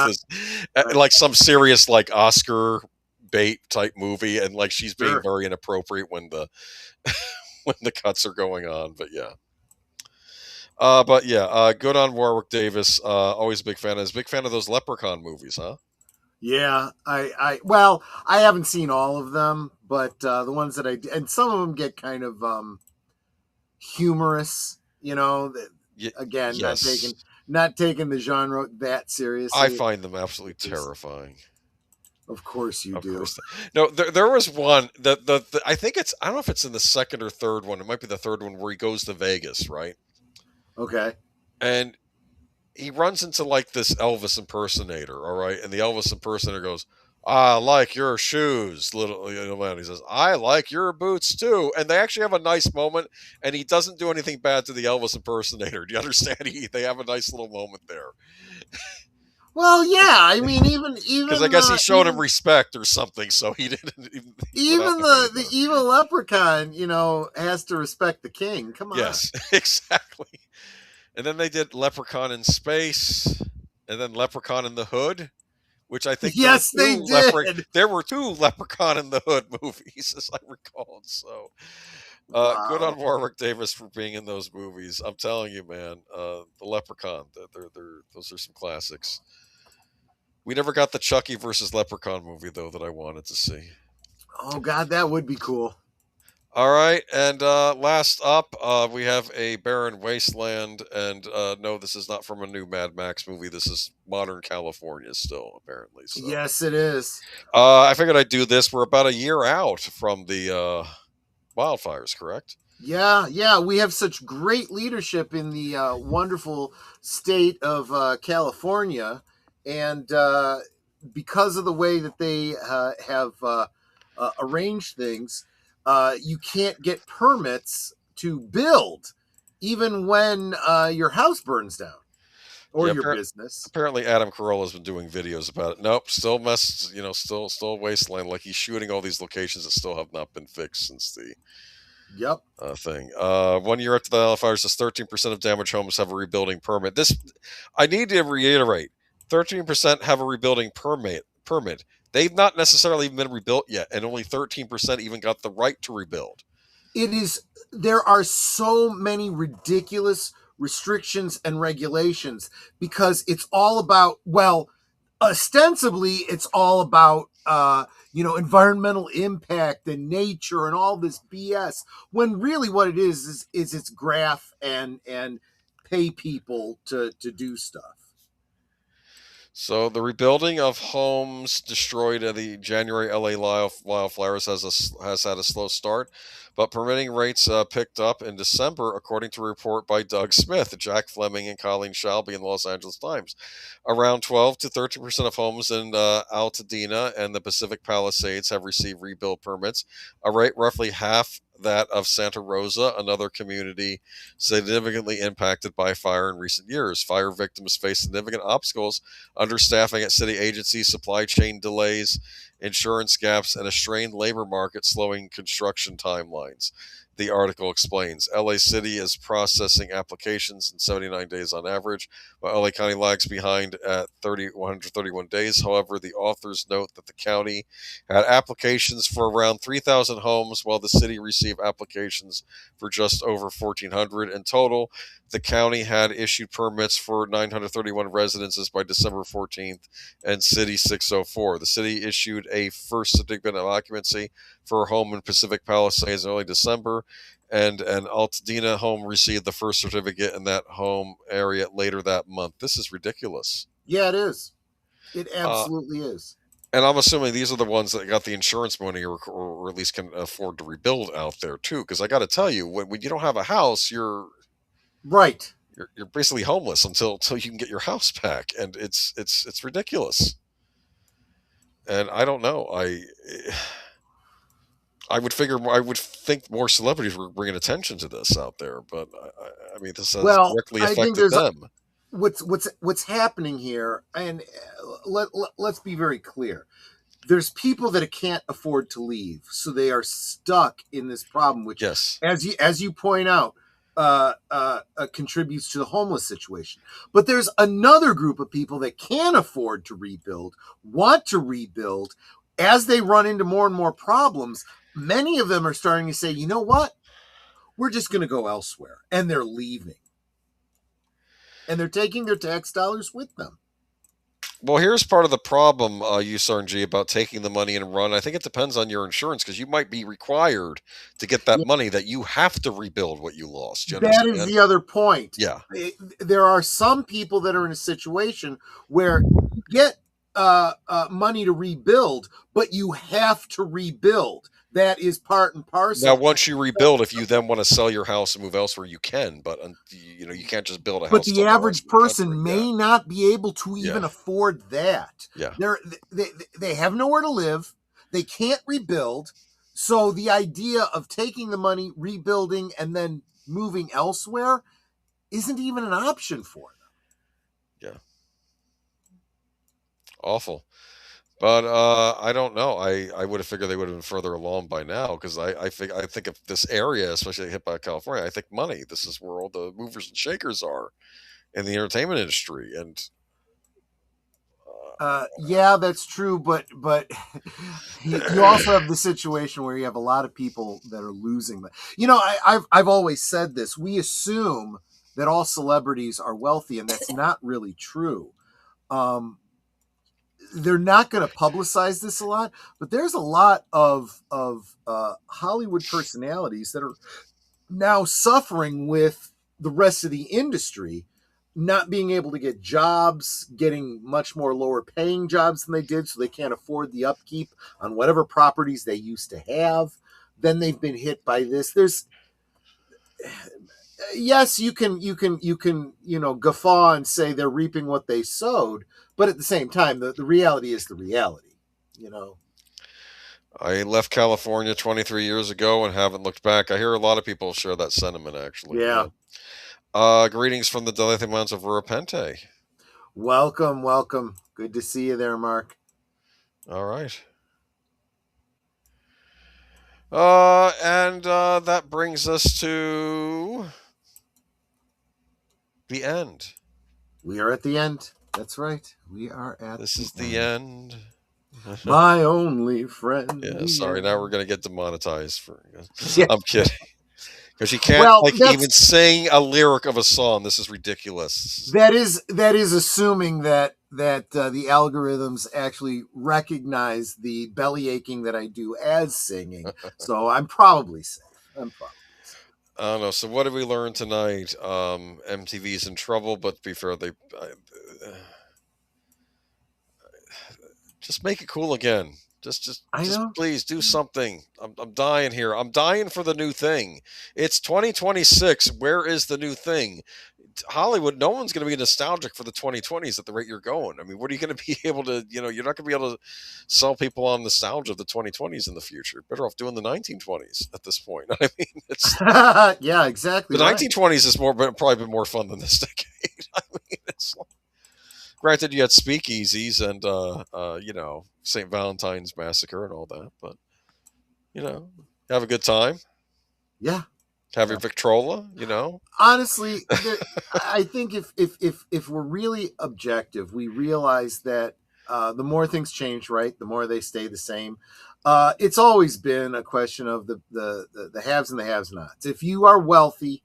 S3: Right.
S2: this like some serious like Oscar bait type movie, and like she's being
S3: Sure.
S2: very inappropriate when the when the cuts are going on. But yeah. Good on Warwick Davis. Always a big fan. Big fan of those Leprechaun movies, huh?
S3: Yeah, I haven't seen all of them, but the ones that I did, and some of them get kind of humorous, again,
S2: Yes.
S3: not taking the genre that seriously.
S2: I find them absolutely terrifying.
S3: Of course you do.
S2: Course. No, there was one that I think I don't know if it's in the second or third one. It might be the third one where he goes to Vegas, right?
S3: Okay.
S2: And he runs into like this Elvis impersonator, all right? And the Elvis impersonator goes, "I like your shoes, little man." He says, "I like your boots too." And they actually have a nice moment, and he doesn't do anything bad to the Elvis impersonator. Do you understand? They have a nice little moment there.
S3: Well, yeah, I mean, even
S2: because I guess he showed him respect or something, so he didn't
S3: even the evil leprechaun, has to respect the king. Come on.
S2: Yes, exactly. And then they did Leprechaun in Space, and then Leprechaun in the Hood, which I think
S3: yes, they did.
S2: There were two Leprechaun in the Hood movies, as I recall. So,
S3: Wow.
S2: Good on Warwick Davis for being in those movies. I'm telling you, man, the Leprechaun, those are some classics. We never got the Chucky versus Leprechaun movie though that I wanted to see.
S3: Oh God, that would be cool.
S2: All right, and last up, we have a barren wasteland, and no, this is not from a new Mad Max movie. This is modern California still, apparently. So.
S3: Yes, it is.
S2: I figured I'd do this. We're about a year out from the wildfires, correct?
S3: Yeah. We have such great leadership in the wonderful state of California, and because of the way that they have arranged things, you can't get permits to build, even when your house burns down or your business.
S2: Apparently, Adam Carolla's been doing videos about it. Nope, still still wasteland. Like he's shooting all these locations that still have not been fixed since the thing. 1 year after the wildfires, 13% of damaged homes have a rebuilding permit. I need to reiterate: 13% have a rebuilding permit. They've not necessarily even been rebuilt yet, and only 13% even got the right to rebuild.
S3: There are so many ridiculous restrictions and regulations because it's all about, ostensibly it's all about, environmental impact and nature and all this BS, when really what it is it's graft and pay people to do stuff.
S2: So the rebuilding of homes destroyed at the January LA wildfires has had a slow start, but permitting rates picked up in December, according to a report by Doug Smith, Jack Fleming, and Colleen Shelby in the Los Angeles Times. Around 12 to 13% of homes in Altadena and the Pacific Palisades have received rebuild permits, a rate roughly half that of Santa Rosa, another community significantly impacted by fire in recent years. Fire victims face significant obstacles: understaffing at city agencies, supply chain delays, insurance gaps, and a strained labor market slowing construction timelines. the article explains. LA City is processing applications in 79 days on average, while LA County lags behind at 131 days. However, the authors note that the county had applications for around 3,000 homes, while the city received applications for just over 1,400 in total. The county had issued permits for 931 residences by December 14th and city 604. The city issued a first certificate of occupancy for a home in Pacific Palisades in early December, and an Altadena home received the first certificate in that home area later that month. This is ridiculous.
S3: Yeah, it is. It absolutely is.
S2: And I'm assuming these are the ones that got the insurance money or at least can afford to rebuild out there too. Because I got to tell you, when you don't have a house, you're
S3: right.
S2: You're basically homeless until you can get your house back, and it's ridiculous. And I don't know. I would think more celebrities were bringing attention to this out there, but I mean, this has directly affected them.
S3: What's happening here, and let's be very clear. There's people that can't afford to leave, so they are stuck in this problem, which,
S2: yes,
S3: as you point out, contributes to the homeless situation. But there's another group of people that can afford to rebuild, want to rebuild. As they run into more and more problems, many of them are starting to say, you know what? We're just going to go elsewhere. And they're leaving. And they're taking their tax dollars with them.
S2: Well, here's part of the problem, ussarn, about taking the money and run. I think it depends on your insurance, because you might be required to get that money that you have to rebuild what you lost.
S3: That is the other point.
S2: Yeah.
S3: There are some people that are in a situation where you get money to rebuild, but you have to rebuild. That is part and parcel.
S2: Now, once you rebuild, if you then want to sell your house and move elsewhere, you can. But you can't just build a house.
S3: But the average person may not be able to even afford that.
S2: Yeah,
S3: they have nowhere to live. They can't rebuild. So the idea of taking the money, rebuilding, and then moving elsewhere isn't even an option for them.
S2: Yeah, awful. But I don't know. I would have figured they would have been further along by now, because I think of this area, especially hit by California, I think money. This is where all the movers and shakers are in the entertainment industry, and
S3: yeah, that's true. But you also have the situation where you have a lot of people that are losing. I've always said this. We assume that all celebrities are wealthy, and that's not really true. They're not going to publicize this a lot, but there's a lot of Hollywood personalities that are now suffering with the rest of the industry not being able to get jobs, getting much more lower paying jobs than they did, so they can't afford the upkeep on whatever properties they used to have. Then they've been hit by this. Yes, you can guffaw and say they're reaping what they sowed, but at the same time, the reality is the reality.
S2: I left California 23 years ago and haven't looked back. I hear a lot of people share that sentiment, actually.
S3: Yeah.
S2: Greetings from the delightful mountains of Repente.
S3: Welcome. Good to see you there, Mark.
S2: All right. And that brings us to the end.
S3: We are at the end. That's right. We are at
S2: This is the end.
S3: My only friend.
S2: Yeah, sorry. Now we're going to get demonetized for.
S3: Yeah.
S2: I'm kidding. Because you can't even sing a lyric of a song. This is ridiculous.
S3: That is assuming that the algorithms actually recognize the belly aching that I do as singing. So I'm probably safe.
S2: I don't know. So what did we learn tonight? MTV's in trouble, but to be fair, they just make it cool again. Just please do something. I'm dying here. I'm dying for the new thing. It's 2026. Where is the new thing? Hollywood, no one's going to be nostalgic for the 2020s at the rate you're going. I mean, what are you going to be able to, you're not going to be able to sell people on nostalgia of the 2020s in the future. Better off doing the 1920s at this point. I mean, it's
S3: yeah, exactly.
S2: The 1920s is probably been more fun than this decade. I mean, it's granted you had speakeasies and St. Valentine's Massacre and all that, but have a good time.
S3: Yeah.
S2: Have your Victrola, you know.
S3: Honestly, I think if we're really objective, we realize that the more things change, right, the more they stay the same. It's always been a question of the haves and the have-nots. If you are wealthy,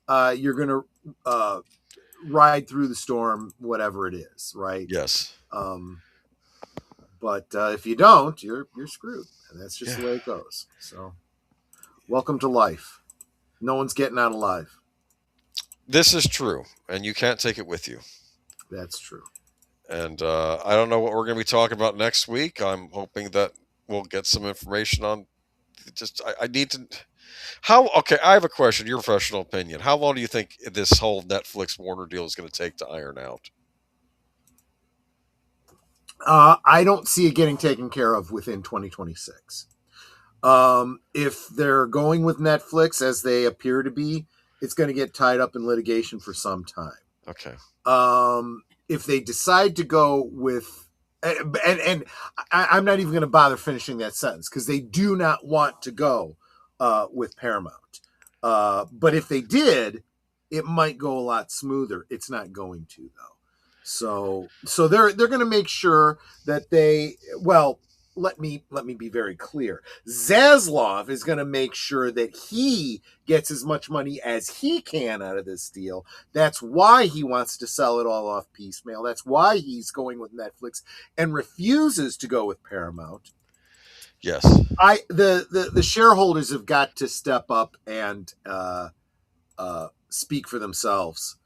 S3: you're going to ride through the storm, whatever it is, right?
S2: Yes.
S3: But if you don't, you're screwed, and that's just
S2: Yeah.
S3: the way it goes. So, welcome to life. No one's getting out alive.
S2: This is true, and you can't take it with you.
S3: That's true.
S2: And I don't know what we're going to be talking about next week. I'm hoping that we'll get some information on. I need to. Okay, I have a question. Your professional opinion. How long do you think this whole Netflix Warner deal is going to take to iron out?
S3: I don't see it getting taken care of within 2026. If they're going with Netflix as they appear to be, it's going to get tied up in litigation for some time.
S2: Okay.
S3: If they decide to go with, and I'm not even going to bother finishing that sentence because they do not want to go with Paramount. But if they did, it might go a lot smoother. It's not going to, though. So they're going to make sure that they, well, let me be very clear. Zaslav is going to make sure that he gets as much money as he can out of this deal. That's why he wants to sell it all off piecemeal. That's why he's going with Netflix and refuses to go with Paramount.
S2: Yes.
S3: The shareholders have got to step up and speak for themselves.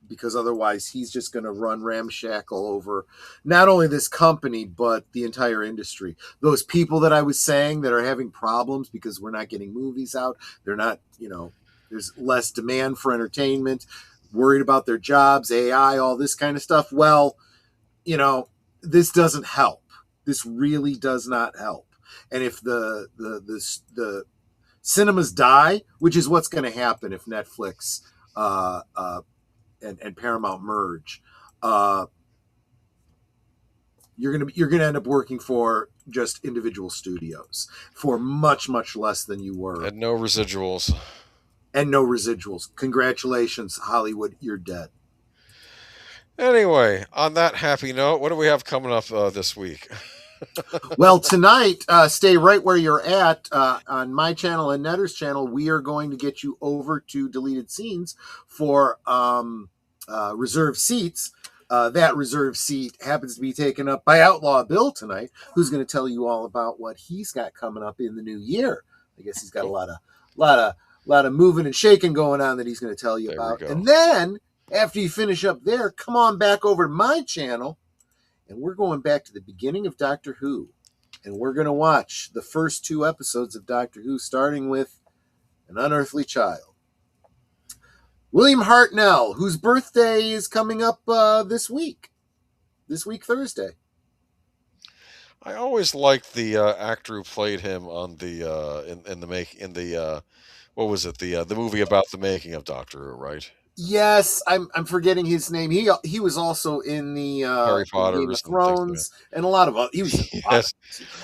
S3: Because otherwise he's just going to run ramshackle over not only this company, but the entire industry. Those people that I was saying that are having problems because we're not getting movies out. They're not, there's less demand for entertainment, worried about their jobs, AI, all this kind of stuff. Well, this doesn't help. This really does not help. And if the cinemas die, which is what's going to happen if Netflix, and Paramount merge, you're gonna end up working for just individual studios for much less than you were,
S2: And no residuals.
S3: Congratulations, Hollywood, you're dead.
S2: Anyway, on that happy note, what do we have coming up this week?
S3: Well, tonight, stay right where you're at on my channel and Netter's channel. We are going to get you over to deleted scenes for reserved seats. That reserved seat happens to be taken up by Outlaw Bill tonight, who's going to tell you all about what he's got coming up in the new year. I guess he's got a lot of moving and shaking going on that he's going to tell you about. And then after you finish up there, come on back over to my channel. And we're going back to the beginning of Doctor Who. And we're going to watch the first 2 episodes of Doctor Who, starting with An Unearthly Child. William Hartnell, whose birthday is coming up this week Thursday.
S2: I always liked the actor who played him on the what was it, the movie about the making of Doctor Who, right?
S3: Yes, I'm forgetting his name. He was also in the
S2: Harry Potter,
S3: Game of Thrones, and a lot of he was.
S2: Yes.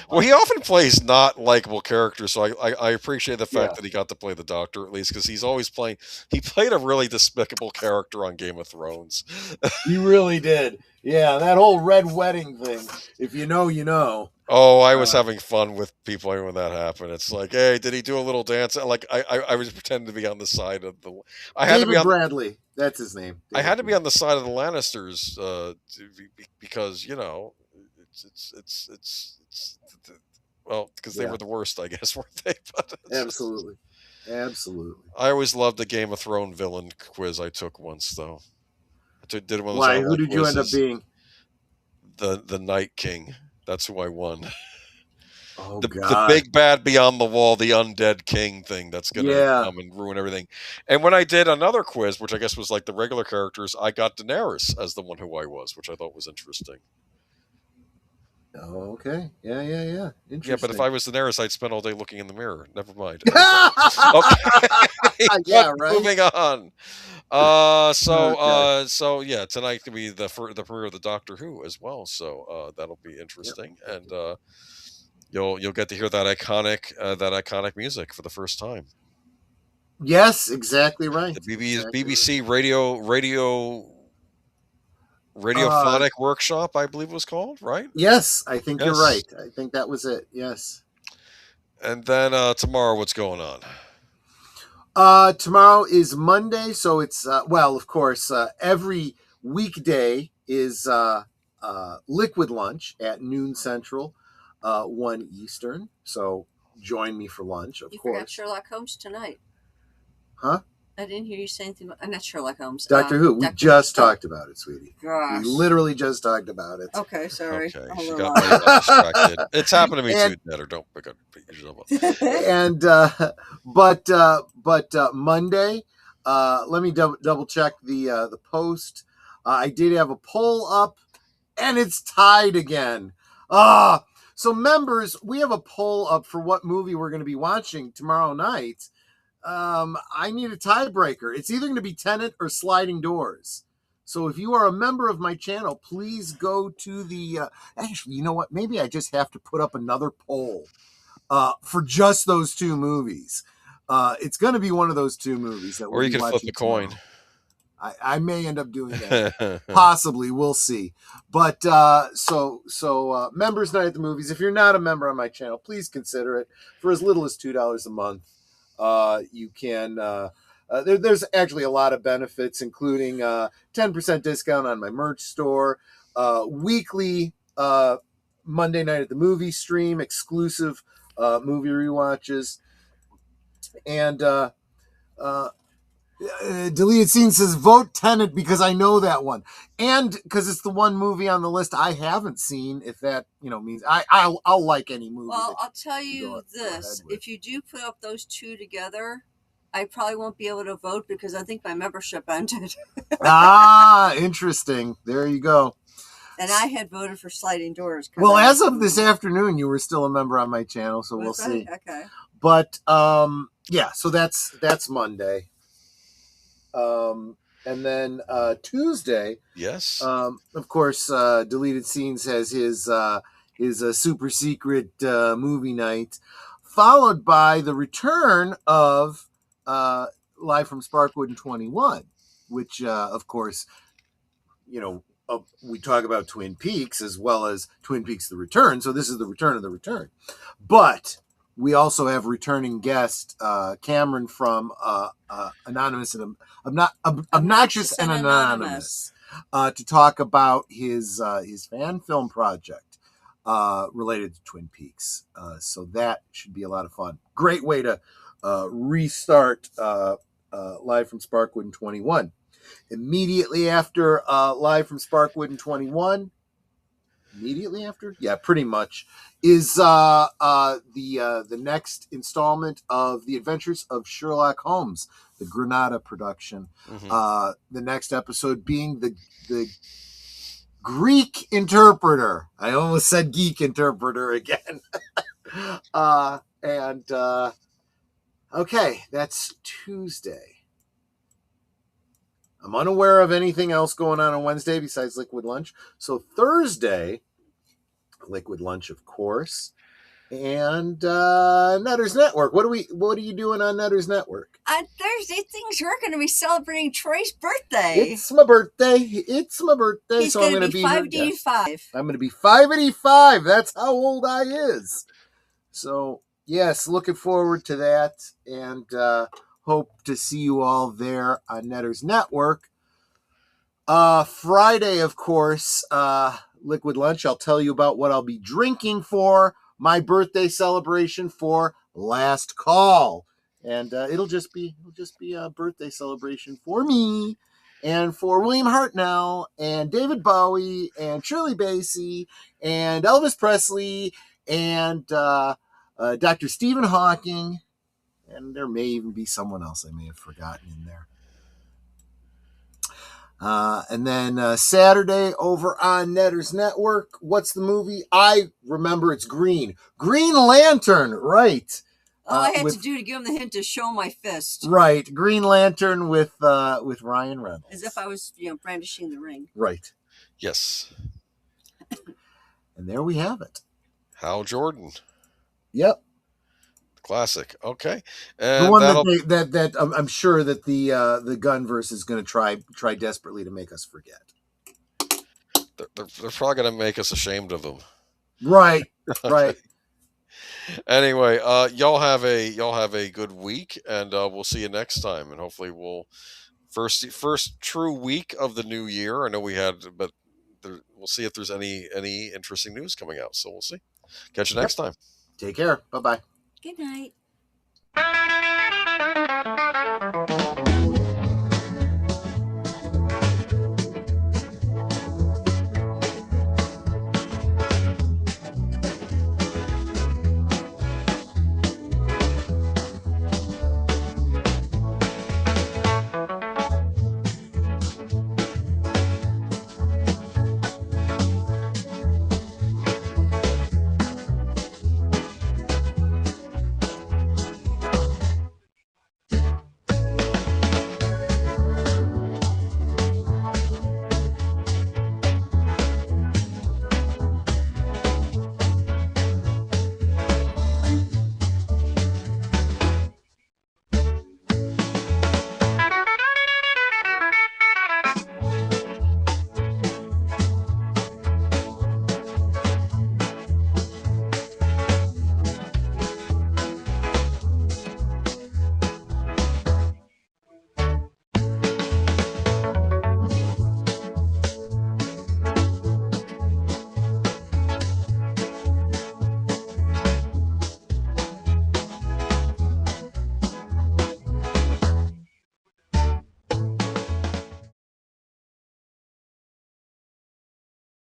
S2: Well, he often plays not likable characters, so I appreciate the fact that he got to play the Doctor at least, because he's always playing. He played a really despicable character on Game of Thrones.
S3: He really did. Yeah, that whole red wedding thing. If you know, you know.
S2: Oh, I was having fun with people when that happened. It's like, hey, did he do a little dance? Like I was pretending to be on the side of the.
S3: David Bradley, that's his name.
S2: I had to be on the side of the Lannisters because it's well, because they were the worst, I guess, weren't they? But
S3: absolutely.
S2: I always loved the Game of Thrones villain quiz I took once, though. I did one of those.
S3: Why? Who did you end up being?
S2: The Night King. That's who I won.
S3: Oh,
S2: the big bad beyond the wall, the undead king thing that's going to come and ruin everything. And when I did another quiz, which I guess was like the regular characters, I got Daenerys as the one who I was, which I thought was interesting.
S3: Oh, okay. Yeah. Interesting.
S2: Yeah, but if I was Daenerys, I'd spend all day looking in the mirror. Never mind.
S3: Yeah, right.
S2: Moving on. So yeah, tonight could be the premiere of the Doctor Who as well. So that'll be interesting, and you'll get to hear that iconic music for the first time.
S3: Yes, exactly right.
S2: The
S3: Exactly
S2: BBC
S3: right.
S2: radiophonic workshop, I believe it was called, right?
S3: Yes, I think you're
S2: Yes.
S3: right. I think that was it. Yes.
S2: And then tomorrow, what's going on?
S3: Tomorrow is Monday, so it's well, of course, every weekday is Liquid Lunch at noon Central, 1 Eastern. So join me for lunch, of
S5: You
S3: course.
S5: forgot Sherlock Holmes tonight.
S3: Huh?
S5: I didn't hear you say anything about not Sherlock Holmes.
S3: Doctor Who. We
S5: Doctor
S3: just
S5: Who.
S3: talked about it, sweetie.
S5: Gosh.
S3: We literally just talked about it.
S5: Okay, sorry.
S2: Okay,
S5: I'm a
S2: she
S5: little
S2: got distracted. It's happened to me
S3: And-
S2: too, Ned, or don't pick up yourself up.
S3: And but Monday, let me double check the post. I did have a poll up, and it's tied again. So members, we have a poll up for what movie we're going to be watching tomorrow night. I need a tiebreaker. It's either going to be Tenet or Sliding Doors. So if you are a member of my channel, please go to the. Actually, you know what? Maybe I just have to put up another poll for just those two movies. It's going to be one of those two movies that we'll
S2: Or you
S3: be
S2: can flip
S3: watching
S2: the coin.
S3: tomorrow. I may end up doing that. Possibly, we'll see. But so members night at the movies. If you're not a member on my channel, please consider it. For as little as $2 a month, you can. There's actually a lot of benefits, including 10% discount on my merch store, weekly Monday night at the movie stream, exclusive movie rewatches, and Deleted Scene says vote Tenet because I know that one, and because it's the one movie on the list I haven't seen. If that means I'll like any movie.
S5: Well, I'll tell you this:
S3: with.
S5: if you do put up those two together, I probably won't be able to vote because I think my membership ended.
S3: Interesting. There you go.
S5: And I had voted for Sliding Doors.
S3: Well, as of this afternoon, you were still a member on my channel, so we'll see.
S5: Okay.
S3: But yeah, so that's Monday. And then Tuesday,
S2: Yes.
S3: of course, Deleted Scenes has his super secret movie night, followed by the return of Live from Sparkwood and 21, which of course, we talk about Twin Peaks as well as Twin Peaks: The Return. So this is the return of the return, but we also have returning guest Cameron from Anonymous and Obnoxious and Anonymous to talk about his fan film project related to Twin Peaks. So that should be a lot of fun. Great way to restart Live from Sparkwood and 21. Immediately after Live from Sparkwood and 21. Immediately after, yeah, pretty much, is the next installment of The Adventures of Sherlock Holmes, the Granada production.
S2: Mhm.
S3: The next episode being the Greek interpreter. I almost said geek interpreter again. Okay, that's Tuesday. I'm unaware of anything else going on Wednesday besides Liquid Lunch. So Thursday, Liquid Lunch, of course, and Nutter's Network. What are you doing on Nutter's Network?
S5: On Thursday, we're going to be celebrating Troy's birthday.
S3: It's my birthday.
S5: He's
S3: so I'm
S5: going to
S3: be
S5: be 585.
S3: I'm going to be 585. That's how old I is. So yes, looking forward to that, and hope to see you all there on Nutter's Network. Friday, of course, Liquid Lunch. I'll tell you about what I'll be drinking for my birthday celebration for Last Call, and it'll just be a birthday celebration for me and for William Hartnell and David Bowie and Shirley Bassey and Elvis Presley and Dr. Stephen Hawking, and there may even be someone else I may have forgotten in there. And then Saturday over on Nutter's Network, what's the movie? I remember it's Green Lantern, right?
S5: All I had to do to give him the hint to show my fist.
S3: Right, Green Lantern with Ryan Reynolds.
S5: As if I was, brandishing the ring.
S3: Right.
S2: Yes.
S3: And there we have it.
S2: Hal Jordan.
S3: Yep.
S2: Classic. Okay,
S3: The
S2: and
S3: one
S2: that'll
S3: that I'm sure that the Gunverse is going to try desperately to make us forget.
S2: they're probably going to make us ashamed of them.
S3: Right.
S2: Okay.
S3: Right.
S2: Anyway, y'all have a good week, and we'll see you next time. And hopefully, we'll first true week of the new year. I know we had, but we'll see if there's any interesting news coming out. So we'll see. Catch you next time.
S3: Take care. Bye bye.
S5: Good night.